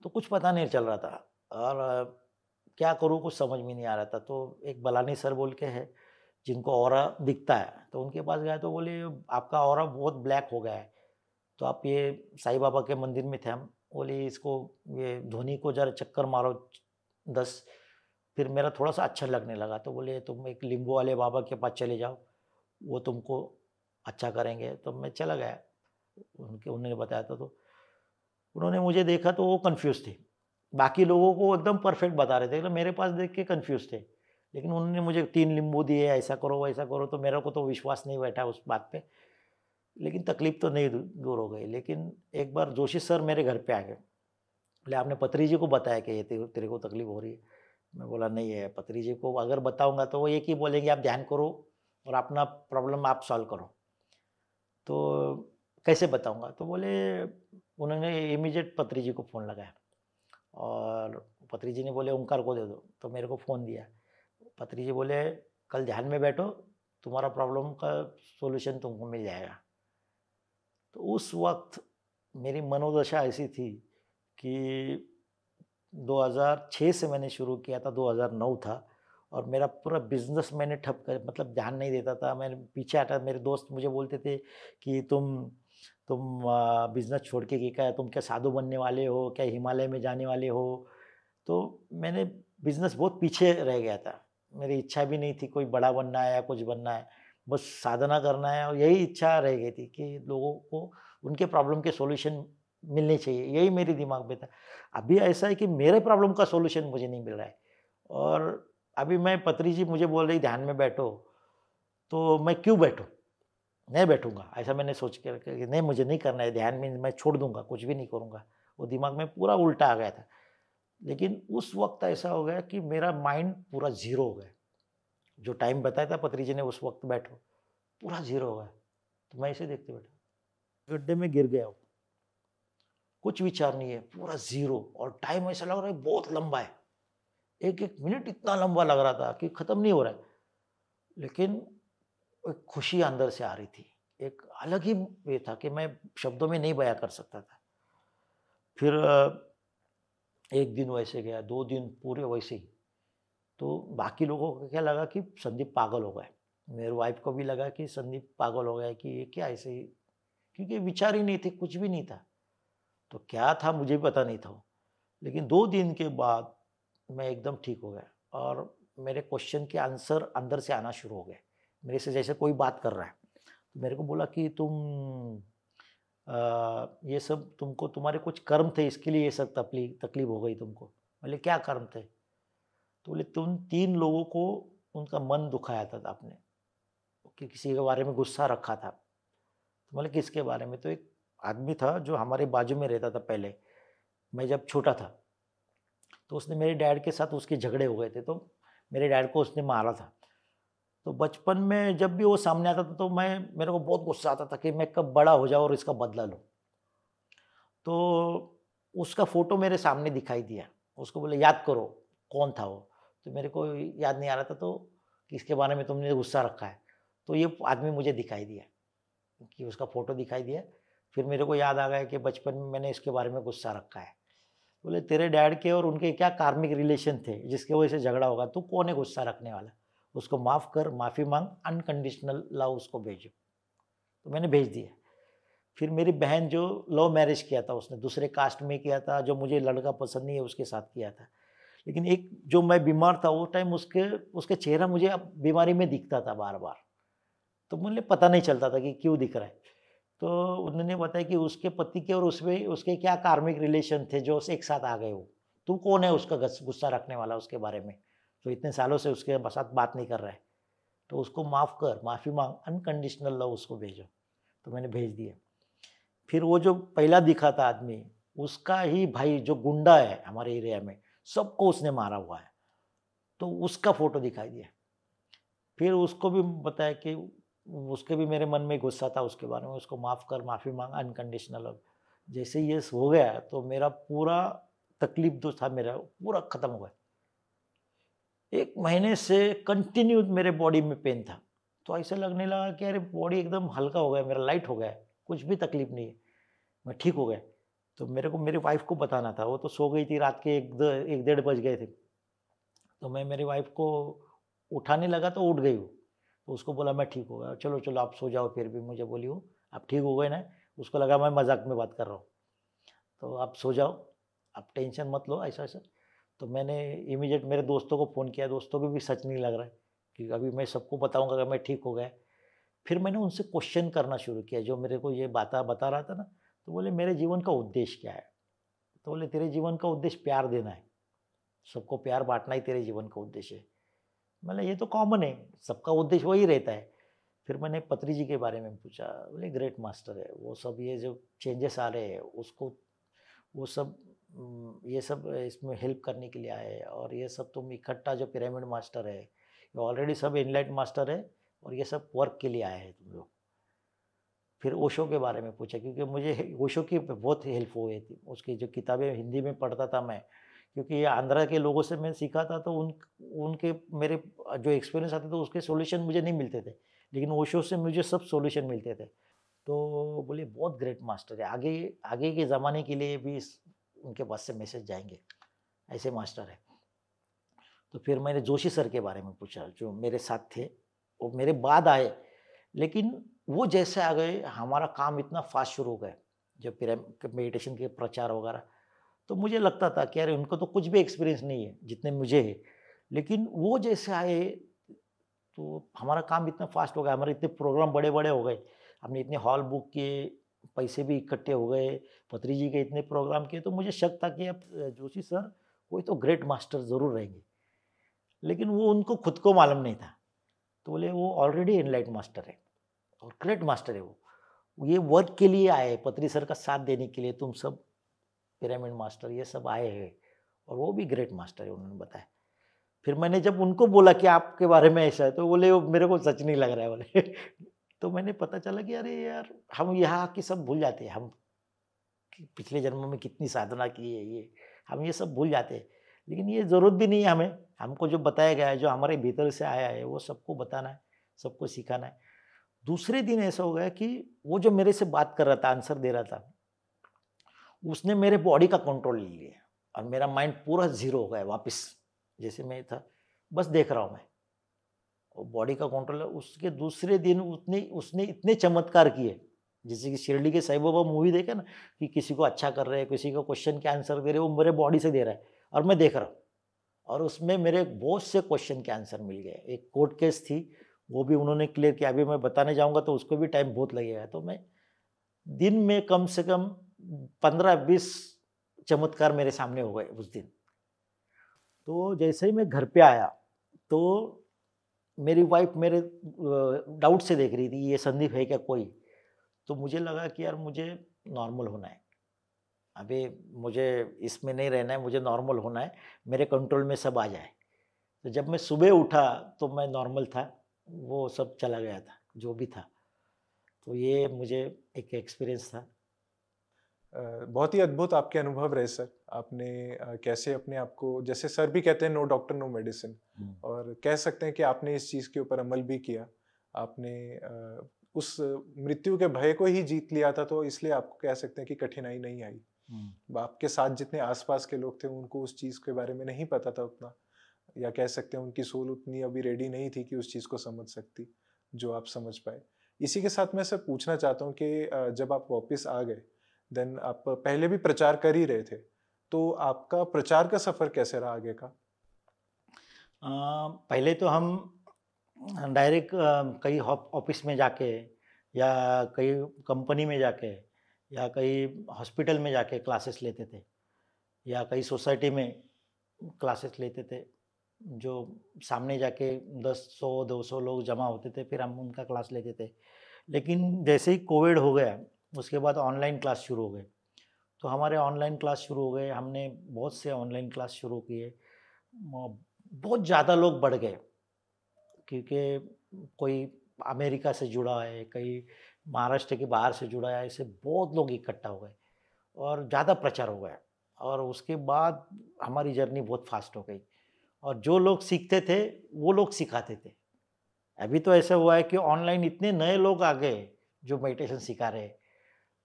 तो कुछ पता नहीं चल रहा था और क्या करूँ कुछ समझ में नहीं आ रहा था। तो एक बलानी सर बोल के है, जिनको ऑरा दिखता है, तो उनके पास गया तो बोले आपका ऑरा बहुत ब्लैक हो गया है, तो आप ये साईं बाबा के मंदिर में थे हम, बोले इसको ये धोनी को ज़रा चक्कर मारो 10। फिर मेरा थोड़ा-सा अच्छा लगने लगा, तो बोले तुम एक लींबू वाले बाबा के पास चले जाओ, वो तुमको अच्छा करेंगे। तो मैं चला गया, उन्होंने बताया था तो उन्होंने मुझे देखा तो वो कन्फ्यूज़ थे। बाकी लोगों को एकदम परफेक्ट बता रहे थे, लेकिन मेरे पास देख के कन्फ्यूज़ थे। लेकिन उन्होंने मुझे 3 नींबू दिए, ऐसा करो, वैसा करो, तो मेरे को तो विश्वास नहीं बैठा उस बात पे। लेकिन तकलीफ़ तो नहीं दूर हो गई। लेकिन एक बार जोशी सर मेरे घर पे आ गए। बोले, "आपने पत्री जी को बताया कि ये तेरे तेरे को तकलीफ़ हो रही है?" मैं बोला, "नहीं है, पत्री जी को अगर बताऊँगा तो वो एक ही बोलेंगे, आप ध्यान करो और अपना प्रॉब्लम आप सॉल्व करो। तो कैसे बताऊँगा?" तो बोले, उन्होंने इमीडिएट पत्री जी को फ़ोन लगाया और पत्री जी ने बोले, "ओंकार को दे दो।" तो मेरे को फ़ोन दिया। पत्री जी बोले, "कल ध्यान में बैठो, तुम्हारा प्रॉब्लम का सॉल्यूशन तुमको मिल जाएगा।" तो उस वक़्त मेरी मनोदशा ऐसी थी कि 2006 से मैंने शुरू किया था, 2009 था और मेरा पूरा बिज़नेस मैंने ठप कर मतलब ध्यान नहीं देता था। मैंने पीछे हटा मेरे दोस्त मुझे बोलते थे कि तुम बिज़नेस छोड़ के क्या तुम क्या साधु बनने वाले हो? क्या हिमालय में जाने वाले हो? तो मैंने बिज़नेस बहुत पीछे रह गया था। मेरी इच्छा भी नहीं थी कोई बड़ा बनना है या कुछ बनना है। बस साधना करना है और यही इच्छा रह गई थी कि लोगों को उनके प्रॉब्लम के सॉल्यूशन मिलने चाहिए, यही मेरे दिमाग में था। अभी ऐसा है कि मेरे प्रॉब्लम का सॉल्यूशन मुझे नहीं मिल रहा है और अभी मैं पत्री जी मुझे बोल रही ध्यान में बैठो, तो मैं क्यों बैठूँ? नहीं बैठूँगा, ऐसा मैंने सोच के रखा कि नहीं मुझे नहीं करना है ध्यान में मैं छोड़ दूँगा, कुछ भी नहीं करूँगा। वो दिमाग में पूरा उल्टा आ गया था। लेकिन उस वक़्त ऐसा हो गया कि मेरा माइंड पूरा ज़ीरो हो गया। जो टाइम बताया था पत्री जी ने उस वक़्त बैठो, पूरा ज़ीरो हो गया। तो मैं ऐसे देखते बैठा, गड्ढे में गिर गया हूँ। कुछ विचार नहीं है, पूरा ज़ीरो और टाइम ऐसा लग रहा है बहुत लंबा है। 1-1 मिनट इतना लंबा लग रहा था कि खत्म नहीं हो रहा है। लेकिन एक खुशी अंदर से आ रही थी। एक अलग ही ये था कि मैं शब्दों में नहीं बयाँ कर सकता था। फिर 1 दिन वैसे गया, 2 दिन पूरे वैसे ही। तो बाकी लोगों को क्या लगा कि संदीप पागल हो गया है। मेरी वाइफ़ को भी लगा कि संदीप पागल हो गया है कि ये क्या ऐसे ही क्योंकि विचार ही नहीं थे, कुछ भी नहीं था। तो क्या था मुझे भी पता नहीं था वो। लेकिन 2 दिन के बाद मैं एकदम ठीक हो गया और मेरे क्वेश्चन के आंसर अंदर से आना शुरू हो गए। मेरे से जैसे कोई बात कर रहा है। तो मेरे को बोला कि ये सब तुमको तुम्हारे कुछ कर्म थे इसके लिए ये सब तकलीफ हो गई तुमको। बोले क्या कर्म थे? तो बोले तुम 3 लोगों को उनका मन दुखाया था आपने, कि किसी के बारे में गुस्सा रखा था। तो बोले किसके बारे में? तो एक आदमी था जो हमारे बाजू में रहता था पहले, मैं जब छोटा था। तो उसने मेरे डैड के साथ उसके झगड़े हो गए थे, तो मेरे डैड को उसने मारा था। तो बचपन में जब भी वो सामने आता था तो मेरे को बहुत गुस्सा आता था कि मैं कब बड़ा हो जाऊँ और इसका बदला लूँ। तो उसका फ़ोटो मेरे सामने दिखाई दिया। उसको बोले याद करो, कौन था वो? तो मेरे को याद नहीं आ रहा था तो किसके बारे में तुमने गुस्सा रखा है? तो ये आदमी मुझे दिखाई दिया, कि उसका फ़ोटो दिखाई दिया। फिर मेरे को याद आ गया कि बचपन में मैंने इसके बारे में गुस्सा रखा है। बोले तेरे डैड के और उनके क्या कार्मिक रिलेशन थे, जिसकी वजह से झगड़ा होगा, तू कौन है गुस्सा रखने वाला? उसको माफ़ कर, माफ़ी माँग, अनकंडीशनल लव उसको भेजो। तो मैंने भेज दिया। फिर मेरी बहन जो लव मैरिज किया था उसने, दूसरे कास्ट में किया था, जो मुझे लड़का पसंद नहीं है उसके साथ किया था। लेकिन एक जो मैं बीमार था वो टाइम उसके उसके चेहरा मुझे अब बीमारी में दिखता था बार-बार। तो मुझे पता नहीं चलता था कि क्यों दिख रहा है। तो उन्होंने बताया कि उसके पति के और उसमें उसके क्या कार्मिक रिलेशन थे जो एक साथ आ गए वो। तू कौन है उसका गुस्सा रखने वाला उसके बारे में? जो इतने सालों से उसके साथ बात नहीं कर रहा है। तो उसको माफ़ कर, माफ़ी माँग, अनकंडीशनल लव उसको भेजो। तो मैंने भेज दिया। फिर वो जो पहला दिखा था आदमी, उसका ही भाई जो गुंडा है हमारे एरिया में, सबको उसने मारा हुआ है। तो उसका फ़ोटो दिखाई दिया। फिर उसको भी बताया कि उसके भी मेरे मन में गुस्सा था उसके बारे में, उसको माफ़ कर, माफ़ी माँग, अनकंडीशनल लव। जैसे ही ये हो गया तो मेरा पूरा तकलीफ़ जो था मेरा पूरा खत्म हो गया। 1 महीने से कंटिन्यू मेरे बॉडी में पेन था। तो ऐसा लगने लगा कि अरे बॉडी एकदम हल्का हो गया, मेरा लाइट हो गया है, कुछ भी तकलीफ़ नहीं है, मैं ठीक हो गया। तो मेरे को मेरी वाइफ़ को बताना था, वो तो सो गई थी, रात के 1 डेढ़ बज गए थे। तो मैं मेरी वाइफ़ को उठाने लगा तो उठ गई वो। तो उसको बोला मैं ठीक हो गया, चलो, चलो आप सो जाओ फिर भी मुझे बोली वो, आप ठीक हो गए ना? उसको लगा मैं मज़ाक में बात कर रहा हूँ। तो आप सो जाओ, आप टेंशन मत लो ऐसा-ऐसा। तो मैंने इमीडिएट मेरे दोस्तों को फ़ोन किया, दोस्तों को भी सच नहीं लग रहा है कि अभी मैं सबको बताऊँगा कि मैं ठीक हो गया। फिर मैंने उनसे क्वेश्चन करना शुरू किया, जो मेरे को ये बाता बता रहा था ना, तो बोले मेरे जीवन का उद्देश्य क्या है? तो बोले तेरे जीवन का उद्देश्य प्यार देना है, सबको प्यार बांटना ही तेरे जीवन का उद्देश्य है। मैंने ये तो कॉमन है, सबका उद्देश्य वही रहता है। फिर मैंने पत्री जी के बारे में पूछा, बोले ग्रेट मास्टर है वो सब, ये जो चेंजेस आ रहे हैं उसको वो सब ये सब इसमें हेल्प करने के लिए आए हैं। और ये सब तुम इकट्ठा जो पिरामिड मास्टर है, ये ऑलरेडी सब इनलाइट मास्टर है और ये सब वर्क के लिए आए हैं तुम लोग। फिर ओशो के बारे में पूछा, क्योंकि मुझे ओशो की बहुत हेल्प हुई थी, उसकी जो किताबें हिंदी में पढ़ता था मैं, क्योंकि ये आंध्रा के लोगों से मैं सीखा था, तो उनके मेरे जो एक्सपीरियंस आते थे उसके सॉल्यूशन मुझे नहीं मिलते थे, लेकिन ओशो से मुझे सब सॉल्यूशन मिलते थे। तो बोले बहुत ग्रेट मास्टर है, आगे आगे के ज़माने के लिए भी उनके पास से मैसेज जाएंगे, ऐसे मास्टर है। तो फिर मैंने जोशी सर के बारे में पूछा, जो मेरे साथ थे, वो मेरे बाद आए, लेकिन वो जैसे आ गए हमारा काम इतना फास्ट शुरू हो गया, जो मेडिटेशन के प्रचार वगैरह। तो मुझे लगता था कि यार उनको तो कुछ भी एक्सपीरियंस नहीं है जितने मुझे है, लेकिन वो जैसे आए तो हमारा काम इतना फास्ट हो गया, हमारे इतने प्रोग्राम बड़े बड़े हो गए, हमने इतने हॉल बुक किए, पैसे भी इकट्ठे हो गए, पत्री जी के इतने प्रोग्राम किए। तो मुझे शक था कि अब जोशी सर कोई तो ग्रेट मास्टर ज़रूर रहेंगे, लेकिन वो उनको खुद को मालूम नहीं था। तो बोले वो ऑलरेडी एनलाइट मास्टर है और ग्रेट मास्टर है वो, ये वर्क के लिए आए, पत्री सर का साथ देने के लिए, तुम सब पिरामिड मास्टर ये सब आए हैं, और वो भी ग्रेट मास्टर है, उन्होंने बताया। फिर मैंने जब उनको बोला कि आपके बारे में ऐसा है, तो बोले वो मेरे को सच नहीं लग रहा है बोले। तो मैंने पता चला कि अरे यार हम यहाँ की सब भूल जाते हैं, हम पिछले जन्म में कितनी साधना की है, ये हम ये सब भूल जाते हैं। लेकिन ये ज़रूरत भी नहीं है हमें, हमको जो बताया गया है, जो हमारे भीतर से आया है, वो सबको बताना है, सबको सिखाना है। दूसरे दिन ऐसा हो गया कि वो जो मेरे से बात कर रहा था, आंसर दे रहा था, उसने मेरे बॉडी का कंट्रोल ले लिया और मेरा माइंड पूरा ज़ीरो हो गया वापस, जैसे मैं था, बस देख रहा हूँ मैं। और बॉडी का कंट्रोल है। उसके दूसरे दिन उसने इतने चमत्कार किए, जैसे कि शिरडी के साईं बाबा मूवी देखे ना, कि किसी को अच्छा कर रहे हैं, किसी को क्वेश्चन के आंसर दे रहे हैं, वो मेरे बॉडी से दे रहा है और मैं देख रहा हूँ। और उसमें मेरे बहुत से क्वेश्चन के आंसर मिल गए। एक कोर्ट केस थी, वो भी उन्होंने क्लियर किया। अभी मैं बताने जाऊँगा तो उसको भी टाइम बहुत लगेगा। तो मैं दिन में कम से कम 15-20 चमत्कार मेरे सामने हो गए उस दिन। तो जैसे ही मैं घर पे आया, तो मेरी वाइफ मेरे डाउट से देख रही थी, ये संदीप है क्या कोई? तो मुझे लगा कि यार मुझे नॉर्मल होना है, अभी मुझे इसमें नहीं रहना है, मुझे नॉर्मल होना है, मेरे कंट्रोल में सब आ जाए। तो जब मैं सुबह उठा तो मैं नॉर्मल था, वो सब चला गया था, जो भी था। तो ये मुझे एक एक्सपीरियंस था। बहुत ही अद्भुत आपके अनुभव रहे सर। आपने कैसे अपने आप को, जैसे सर भी कहते हैं नो डॉक्टर नो मेडिसिन, हुँ। और कह सकते हैं कि आपने इस चीज़ के ऊपर अमल भी किया। आपने उस मृत्यु के भय को ही जीत लिया था, तो इसलिए आपको कह सकते हैं कि कठिनाई नहीं आई। हुँ। आपके साथ जितने आसपास के लोग थे उनको उस चीज़ के बारे में नहीं पता था उतना, या कह सकते हैं उनकी सोल उतनी अभी रेडी नहीं थी कि उस चीज़ को समझ सकती, जो आप समझ पाए। इसी के साथ मैं सर पूछना चाहता हूँ कि जब आप वापस आ गए, देन आप पहले भी प्रचार कर ही रहे थे, तो आपका प्रचार का सफ़र कैसे रहा आगे का? पहले तो हम डायरेक्ट कहीं ऑफिस में जाके, या कहीं कंपनी में जाके, या कहीं हॉस्पिटल में जाके क्लासेस लेते थे, या कहीं सोसाइटी में क्लासेस लेते थे। जो सामने जाके 10, 100, 200 लोग जमा होते थे, फिर हम उनका क्लास लेते थे। लेकिन जैसे ही कोविड हो गया, उसके बाद ऑनलाइन क्लास शुरू हो गए। तो हमारे ऑनलाइन क्लास शुरू हो गए, हमने बहुत से ऑनलाइन क्लास शुरू किए। बहुत ज़्यादा लोग बढ़ गए, क्योंकि कोई अमेरिका से जुड़ा है, कहीं महाराष्ट्र के बाहर से जुड़ा है, ऐसे बहुत लोग इकट्ठा हो गए और ज़्यादा प्रचार हो गया। और उसके बाद हमारी जर्नी बहुत फास्ट हो गई, और जो लोग सीखते थे वो लोग सिखाते थे। अभी तो ऐसा हुआ है कि ऑनलाइन इतने नए लोग आ गए जो मेडिटेशन सिखा रहे हैं,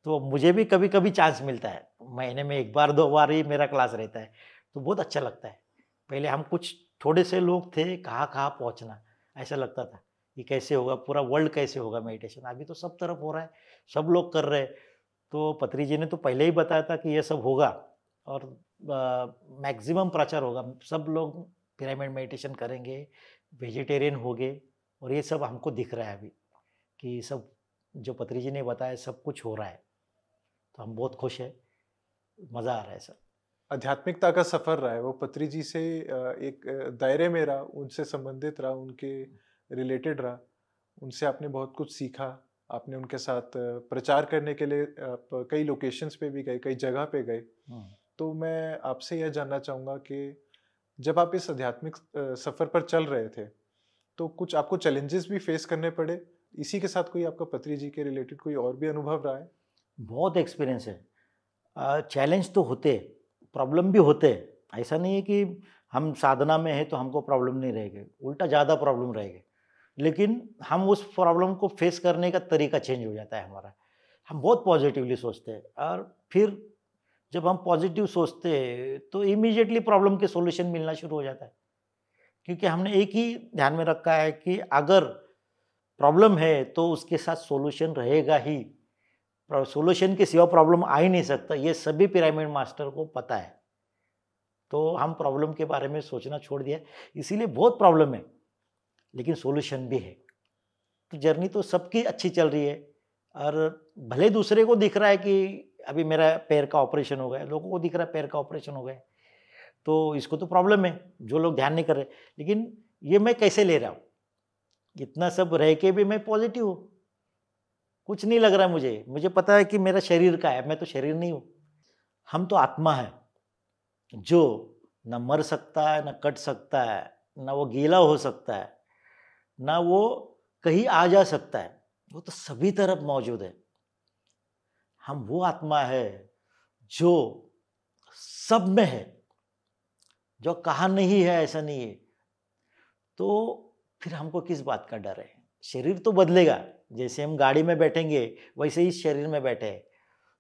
तो मुझे भी कभी-कभी चांस मिलता है। महीने में 1 बार 2 बार ही मेरा क्लास रहता है, तो बहुत अच्छा लगता है। पहले हम कुछ थोड़े से लोग थे, कहाँ-कहाँ पहुँचना, ऐसा लगता था कि कैसे होगा, पूरा वर्ल्ड कैसे होगा मेडिटेशन। अभी तो सब तरफ हो रहा है, सब लोग कर रहे हैं। तो पत्री जी ने तो पहले ही बताया था कि ये सब होगा, और मैक्सिमम प्रचार होगा। सब लोग पिरामिड मेडिटेशन करेंगे, वेजिटेरियन होंगे, और ये सब हमको दिख रहा है अभी, कि सब जो पत्री जी ने बताया सब कुछ हो रहा है। तो हम बहुत खुश हैं, मज़ा आ रहा है सर। आध्यात्मिकता का सफ़र रहा है, वो पत्री जी से एक दायरे में रहा, उनसे संबंधित रहा, उनके रिलेटेड रहा। उनसे आपने बहुत कुछ सीखा, आपने उनके साथ प्रचार करने के लिए आप कई लोकेशंस पे भी गए, कई जगह पे गए। हुँ। तो मैं आपसे यह जानना चाहूँगा कि जब आप इस आध्यात्मिक सफ़र पर चल रहे थे, तो कुछ आपको चैलेंजेस भी फेस करने पड़े? इसी के साथ कोई आपका पत्री जी के रिलेटेड कोई और भी अनुभव रहा है? बहुत एक्सपीरियंस है। चैलेंज तो होते, प्रॉब्लम भी होते। ऐसा नहीं है कि हम साधना में हैं तो हमको प्रॉब्लम नहीं रहेगी, उल्टा ज़्यादा प्रॉब्लम रहेगी। लेकिन हम उस प्रॉब्लम को फेस करने का तरीका चेंज हो जाता है हमारा। हम बहुत पॉजिटिवली सोचते हैं और फिर जब हम पॉजिटिव सोचते हैं तो इमीडिएटली प्रॉब्लम के सॉल्यूशन मिलना शुरू हो जाता है। क्योंकि हमने एक ही ध्यान में रखा है कि अगर प्रॉब्लम है तो उसके साथ सॉल्यूशन रहेगा ही। सॉल्यूशन के सिवा प्रॉब्लम आ ही नहीं सकता, ये सभी पिरामिड मास्टर को पता है। तो हम प्रॉब्लम के बारे में सोचना छोड़ दिया, इसीलिए बहुत प्रॉब्लम है, लेकिन सॉल्यूशन भी है। तो जर्नी तो सबकी अच्छी चल रही है और भले दूसरे को दिख रहा है कि अभी मेरा पैर का ऑपरेशन हो गया, लोगों को दिख रहा है पैर का ऑपरेशन हो गया, तो इसको तो प्रॉब्लम है, जो लोग ध्यान नहीं कर रहे। लेकिन ये मैं कैसे ले रहा हूँ? इतना सब रह के भी मैं पॉजिटिव हूँ, कुछ नहीं लग रहा है मुझे। मुझे पता है कि मेरा शरीर का है, मैं तो शरीर नहीं हूँ। हम तो आत्मा है, जो ना मर सकता है, ना कट सकता है, ना वो गीला हो सकता है, ना वो कहीं आ जा सकता है। वो तो सभी तरफ मौजूद है। हम वो आत्मा है जो सब में है, जो कहा नहीं है ऐसा नहीं है। तो फिर हमको किस बात का डर है? शरीर तो बदलेगा, जैसे हम गाड़ी में बैठेंगे वैसे ही शरीर में बैठे हैं।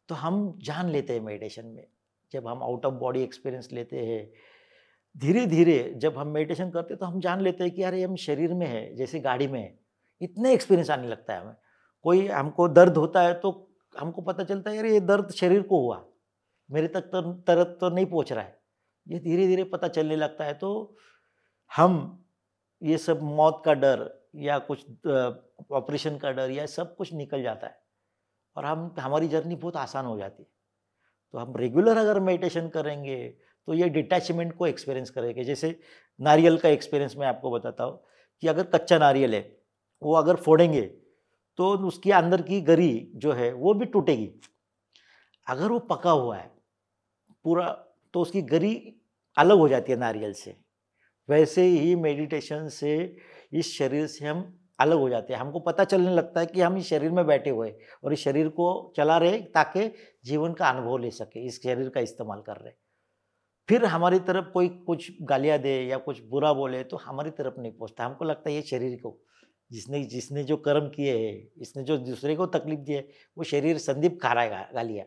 तो हम जान लेते हैं मेडिटेशन में, जब हम आउट ऑफ बॉडी एक्सपीरियंस लेते हैं, धीरे-धीरे जब हम मेडिटेशन करते हैं तो हम जान लेते हैं कि अरे हम शरीर में है, जैसे गाड़ी में है। इतने एक्सपीरियंस आने लगता है हमें। कोई हमको दर्द होता है तो हमको पता चलता है अरे ये दर्द शरीर को हुआ, मेरे तक तो दर्द तो नहीं पहुँच रहा है। ये धीरे-धीरे पता चलने लगता है, तो हम ये सब मौत का डर या कुछ ऑपरेशन का डर या सब कुछ निकल जाता है और हम हमारी जर्नी बहुत आसान हो जाती है। तो हम रेगुलर अगर मेडिटेशन करेंगे तो ये डिटैचमेंट को एक्सपीरियंस करेंगे। जैसे नारियल का एक्सपीरियंस मैं आपको बताता हूँ कि अगर कच्चा नारियल है, वो अगर फोड़ेंगे तो उसके अंदर की गरी जो है वो भी टूटेगी। अगर वो पका हुआ है पूरा, तो उसकी गरी अलग हो जाती है नारियल से। वैसे ही मेडिटेशन से इस शरीर से हम अलग हो जाते हैं। हमको पता चलने लगता है कि हम इस शरीर में बैठे हुए हैं और इस शरीर को चला रहे ताकि जीवन का अनुभव ले सके, इस शरीर का इस्तेमाल कर रहे। फिर हमारी तरफ कोई कुछ गालियाँ दे या कुछ बुरा बोले तो हमारी तरफ नहीं पहुँचता। हमको लगता है ये शरीर को, जिसने जिसने जो कर्म किए हैं, इसने जो दूसरे को तकलीफ दी है, वो शरीर संदीप खा रहा है गालियाँ।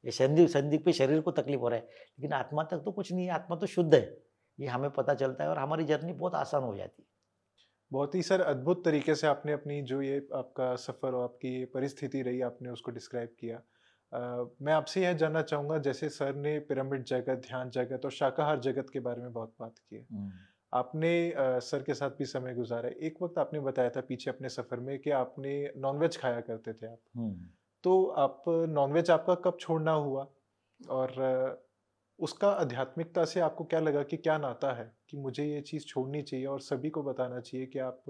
ये संदीप संदीप के शरीर को तकलीफ हो रहा है, लेकिन आत्मा तक तो कुछ नहीं है, आत्मा तो शुद्ध है। ये हमें पता चलता है और हमारी जर्नी बहुत आसान हो जाती है। बहुत ही सर अद्भुत तरीके से आपने अपनी जो ये आपका सफ़र और आपकी ये परिस्थिति रही, आपने उसको डिस्क्राइब किया। मैं आपसे यह जानना चाहूँगा, जैसे सर ने पिरामिड जगत, ध्यान जगत और शाकाहार जगत के बारे में बहुत बात की है। हुँ। आपने सर के साथ भी समय गुज़ारा है। एक वक़्त आपने बताया था पीछे अपने सफ़र में कि आपने नॉन-वेज खाया करते थे आप। हुँ। तो आप नॉन-वेज आपका कब छोड़ना हुआ? और उसका आध्यात्मिकता से आपको क्या लगा कि क्या नाता है कि मुझे ये चीज़ छोड़नी चाहिए और सभी को बताना चाहिए कि आप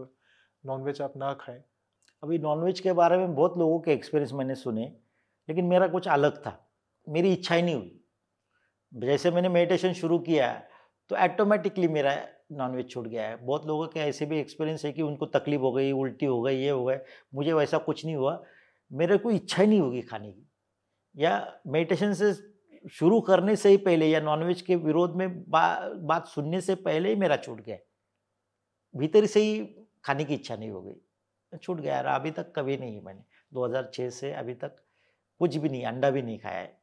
नॉन-वेज आप ना खाएँ? अभी नॉनवेज के बारे में बहुत लोगों के एक्सपीरियंस मैंने सुने, लेकिन मेरा कुछ अलग था। मेरी इच्छा ही नहीं हुई। जैसे मैंने मेडिटेशन शुरू किया, तो ऑटोमैटिकली मेरा नॉनवेज छूट गया है। बहुत लोगों के ऐसे भी एक्सपीरियंस है कि उनको तकलीफ हो गई, उल्टी हो गई, ये हो गया। मुझे वैसा कुछ नहीं हुआ। मेरे को इच्छा ही नहीं होगी खाने की, या मेडिटेशन से शुरू करने से ही पहले या नॉनवेज के विरोध में बात सुनने से पहले ही मेरा छूट गया। भीतर से ही खाने की इच्छा नहीं हो गई, छूट गया। और अभी तक कभी नहीं, मैंने 2006 से अभी तक कुछ भी नहीं, अंडा भी नहीं खाया है।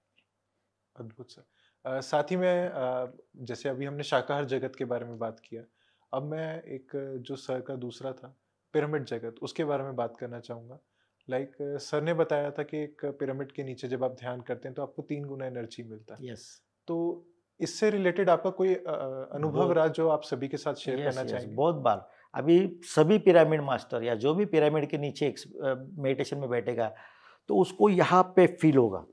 अद्भुत सर। साथ ही में जैसे अभी हमने शाकाहार जगत के बारे में बात किया, अब मैं एक जो सर का दूसरा था, पिरामिड जगत, उसके बारे में बात करना चाहूँगा। लाइक सर ने बताया था कि एक पिरामिड के नीचे जब आप ध्यान करते हैं तो आपको 3 गुना एनर्जी मिलता है। यस। तो इससे रिलेटेड आपका कोई अनुभव बहुत। रहा जो आप सभी के साथ शेयर यस, करना यस, चाहेंगे? बहुत बार। अभी सभी पिरामिड मास्टर या जो भी पिरामिड के नीचे मेडिटेशन में बैठेगा, तो उसको यहाँ पे फ़ील होगा।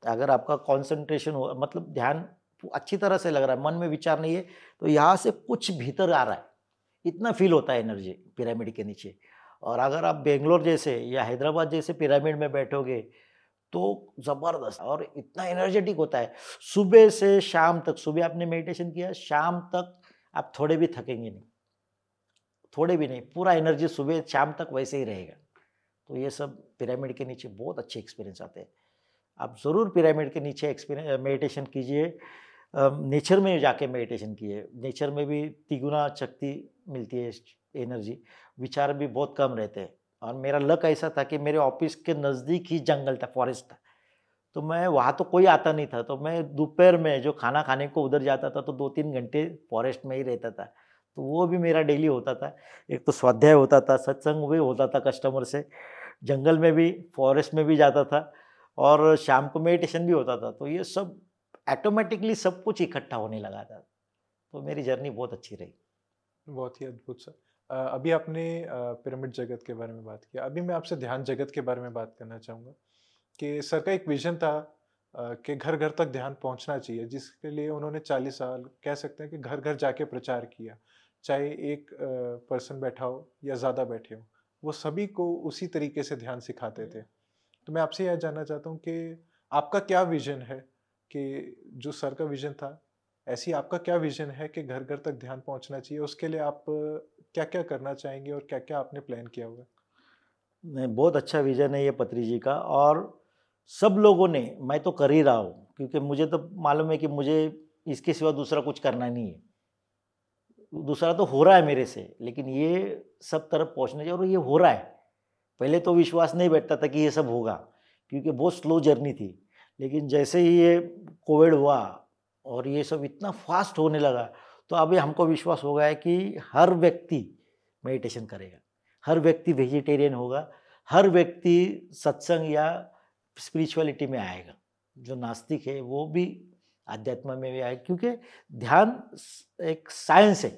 अगर आपका कंसंट्रेशन हो, मतलब ध्यान अच्छी तरह से लग रहा है, मन में विचार नहीं है, तो यहाँ से कुछ भीतर आ रहा है, इतना फील होता है एनर्जी पिरामिड के नीचे। और अगर आप बेंगलोर जैसे या हैदराबाद जैसे पिरामिड में बैठोगे तो ज़बरदस्त और इतना एनर्जेटिक होता है। सुबह से शाम तक, सुबह आपने मेडिटेशन किया, शाम तक आप थोड़े भी थकेंगे नहीं, थोड़े भी नहीं, पूरा एनर्जी सुबह शाम तक वैसे ही रहेगा। तो ये सब पिरामिड के नीचे बहुत अच्छे एक्सपीरियंस आते हैं। आप ज़रूर पिरामिड के नीचे एक्सपीरियंस मेडिटेशन कीजिए, नेचर में जाके मेडिटेशन कीजिए। नेचर में भी तिगुना शक्ति मिलती है, एनर्जी, विचार भी बहुत कम रहते हैं। और मेरा लक ऐसा था कि मेरे ऑफिस के नज़दीक ही जंगल था, फॉरेस्ट था, तो मैं वहाँ तो कोई आता नहीं था, तो मैं दोपहर में जो खाना खाने को उधर जाता था तो 2-3 घंटे फॉरेस्ट में ही रहता था। तो वो भी मेरा डेली होता था। एक तो स्वाध्याय होता था, सत्संग भी होता था कस्टमर से, जंगल में भी, फॉरेस्ट में भी जाता था और शाम को मेडिटेशन भी होता था। तो ये सब ऑटोमेटिकली सब कुछ इकट्ठा होने लगा था। तो मेरी जर्नी बहुत अच्छी रही। बहुत ही अद्भुत सर। अभी आपने पिरामिड जगत के बारे में बात किया, अभी मैं आपसे ध्यान जगत के बारे में बात करना चाहूँगा कि सर का एक विज़न था कि घर-घर तक ध्यान पहुँचना चाहिए, जिसके लिए उन्होंने 40 साल कह सकते हैं कि घर-घर जाके प्रचार किया। चाहे एक पर्सन बैठा हो या ज़्यादा बैठे हों, वो सभी को उसी तरीके से ध्यान सिखाते थे। तो मैं आपसे यह जानना चाहता हूँ कि आपका क्या विज़न है कि जो सर का विज़न था, ऐसे ही आपका क्या विज़न है कि घर-घर तक ध्यान पहुँचना चाहिए? उसके लिए आप क्या-क्या करना चाहेंगे और क्या-क्या आपने प्लान किया हुआ है? नहीं, बहुत अच्छा विज़न है ये पत्री जी का। और सब लोगों ने, मैं तो कर ही रहा हूँ क्योंकि मुझे तो मालूम है कि मुझे इसके सिवा दूसरा कुछ करना नहीं है। दूसरा तो हो रहा है मेरे से, लेकिन ये सब तरफ पहुँचना चाहिए और ये हो रहा है। पहले तो विश्वास नहीं बैठता था कि ये सब होगा, क्योंकि बहुत स्लो जर्नी थी। लेकिन जैसे ही ये कोविड हुआ और ये सब इतना फास्ट होने लगा, तो अभी हमको विश्वास हो गया है कि हर व्यक्ति मेडिटेशन करेगा, हर व्यक्ति वेजिटेरियन होगा, हर व्यक्ति सत्संग या स्पिरिचुअलिटी में आएगा। जो नास्तिक है वो भी अध्यात्म में भी आएगा, क्योंकि ध्यान एक साइंस है।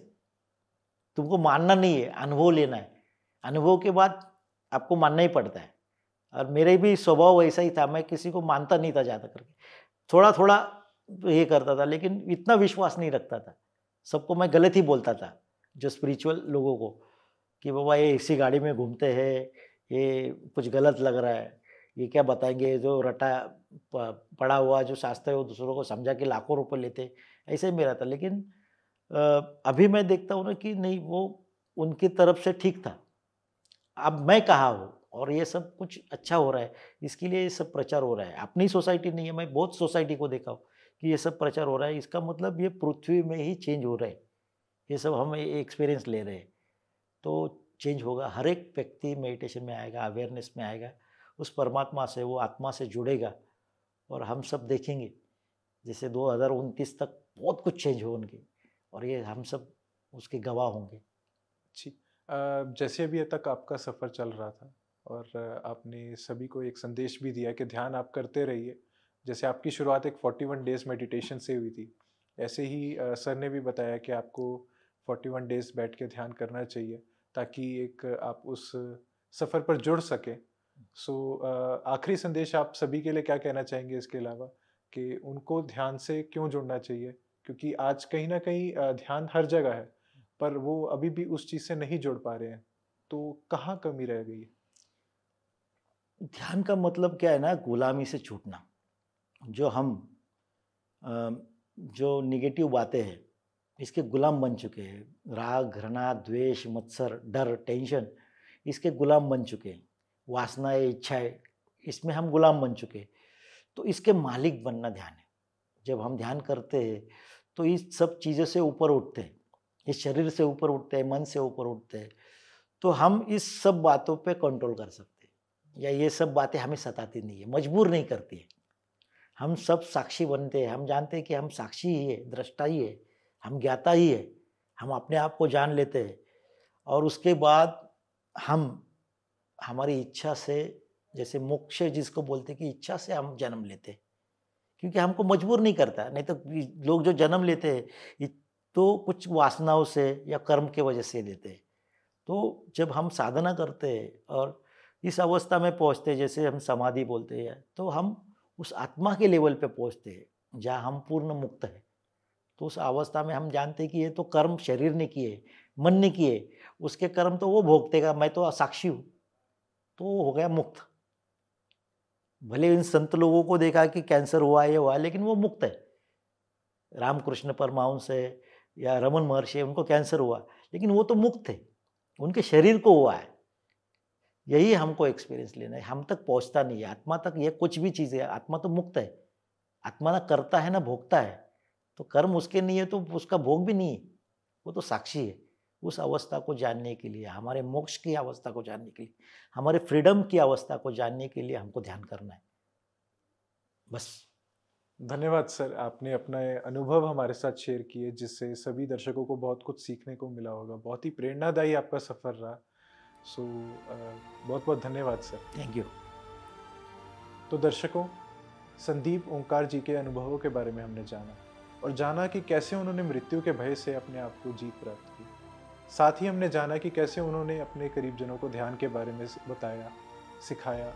तुमको मानना नहीं है, अनुभव लेना है। अनुभव के बाद आपको मानना ही पड़ता है। और मेरे भी स्वभाव वैसा ही था, मैं किसी को मानता नहीं था ज़्यादा करके। थोड़ा-थोड़ा ये करता था, लेकिन इतना विश्वास नहीं रखता था। सबको मैं गलत ही बोलता था, जो स्पिरिचुअल लोगों को, कि बाबा ये इसी गाड़ी में घूमते हैं, ये कुछ गलत लग रहा है, ये क्या बताएँगे, जो रटा पड़ा हुआ जो शास्त्र है वो दूसरों को समझा के लाखों रुपए लेते, ऐसे ही मेरा था। लेकिन अ, अभी मैं देखता हूँ ना कि नहीं, वो उनकी तरफ से ठीक था। अब मैं कहाँ हूँ और ये सब कुछ अच्छा हो रहा है, इसके लिए ये सब प्रचार हो रहा है। अपनी सोसाइटी नहीं है, मैं बहुत सोसाइटी को देखा हूँ कि ये सब प्रचार हो रहा है। इसका मतलब ये पृथ्वी में ही चेंज हो रहा है। ये सब हम एक्सपीरियंस ले रहे हैं, तो चेंज होगा। हर एक व्यक्ति मेडिटेशन में आएगा, अवेयरनेस में आएगा, उस परमात्मा से, वो आत्मा से जुड़ेगा और हम सब देखेंगे जैसे 2029 तक बहुत कुछ चेंज हो उनकी, और ये हम सब उसके गवाह होंगे। जी। जैसे अभी तक आपका सफ़र चल रहा था और आपने सभी को एक संदेश भी दिया कि ध्यान आप करते रहिए। जैसे आपकी शुरुआत एक 41 डेज़ मेडिटेशन से हुई थी, ऐसे ही सर ने भी बताया कि आपको 41 डेज़ बैठ के ध्यान करना चाहिए ताकि एक आप उस सफ़र पर जुड़ सकें। सो आखिरी संदेश आप सभी के लिए क्या कहना चाहेंगे इसके अलावा कि उनको ध्यान से क्यों जुड़ना चाहिए? क्योंकि आज कहीं न कहीं ध्यान हर जगह है, पर वो अभी भी उस चीज़ से नहीं जुड़ पा रहे हैं। तो कहाँ कमी रह गई है? ध्यान का मतलब क्या है ना, गुलामी से छूटना। जो हम अ, जो नेगेटिव बातें हैं, इसके गुलाम बन चुके हैं। राग, घृणा, द्वेष, मत्सर, डर, टेंशन, इसके गुलाम बन चुके हैं। वासनाएँ, इच्छाएँ, इसमें हम गुलाम बन चुके हैं। तो इसके मालिक बनना ध्यान है। जब हम ध्यान करते हैं, तो इस सब चीज़ों से ऊपर उठते हैं। इस शरीर से ऊपर उठते हैं, मन से ऊपर उठते हैं। तो हम इस सब बातों पे कंट्रोल कर सकते हैं, या ये सब बातें हमें सताती नहीं है, मजबूर नहीं करती है। हम सब साक्षी बनते हैं, हम जानते हैं कि हम साक्षी ही है, दृष्टा ही है, हम ज्ञाता ही है। हम अपने आप को जान लेते हैं और उसके बाद हम हमारी इच्छा से, जैसे मोक्ष जिसको बोलते हैं, कि इच्छा से हम जन्म लेते हैं, क्योंकि हमको मजबूर नहीं करता। नहीं तो लोग जो जन्म लेते हैं, तो कुछ वासनाओं से या कर्म के वजह से लेते हैं। तो जब हम साधना करते हैं और इस अवस्था में पहुँचते हैं, जैसे हम समाधि बोलते हैं, तो हम उस आत्मा के लेवल पे पहुँचते हैं, जहाँ हम पूर्ण मुक्त हैं। तो उस अवस्था में हम जानते हैं कि ये तो कर्म शरीर ने किए, मन ने किए, उसके कर्म तो वो भोगतेगा, मैं तो साक्षी हूँ, तो वो हो गया मुक्त। भले इन संत लोगों को देखा कि कैंसर हुआ, ये हुआ, लेकिन वो मुक्त है। रामकृष्ण परमहंस है या रमन महर्षि है, उनको कैंसर हुआ, लेकिन वो तो मुक्त थे, उनके शरीर को हुआ है। यही हमको एक्सपीरियंस लेना है, हम तक पहुंचता नहीं है, आत्मा तक ये कुछ भी चीज़ है, आत्मा तो मुक्त है। आत्मा ना करता है ना भोगता है, तो कर्म उसके नहीं है तो उसका भोग भी नहीं है, वो तो साक्षी है। उस अवस्था को जानने के लिए, हमारे मोक्ष की अवस्था को जानने के लिए, हमारे फ्रीडम की अवस्था को जानने के लिए हमको ध्यान करना है, बस। धन्यवाद सर, आपने अपना ये अनुभव हमारे साथ शेयर किए जिससे सभी दर्शकों को बहुत कुछ सीखने को मिला होगा। बहुत ही प्रेरणादायी आपका सफ़र रहा। सो बहुत बहुत धन्यवाद सर। Thank you. तो दर्शकों, संदीप ओंकार जी के अनुभवों के बारे में हमने जाना और जाना कि कैसे उन्होंने मृत्यु के भय से अपने आप को जीत प्राप्त की। साथ ही हमने जाना कि कैसे उन्होंने अपने करीबजनों को ध्यान के बारे में बताया, सिखाया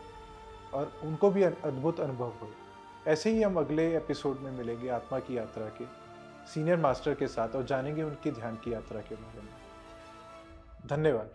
और उनको भी अद्भुत अनुभव हुए। ऐसे ही हम अगले एपिसोड में मिलेंगे आत्मा की यात्रा के सीनियर मास्टर के साथ और जानेंगे उनकी ध्यान की यात्रा के बारे में। धन्यवाद।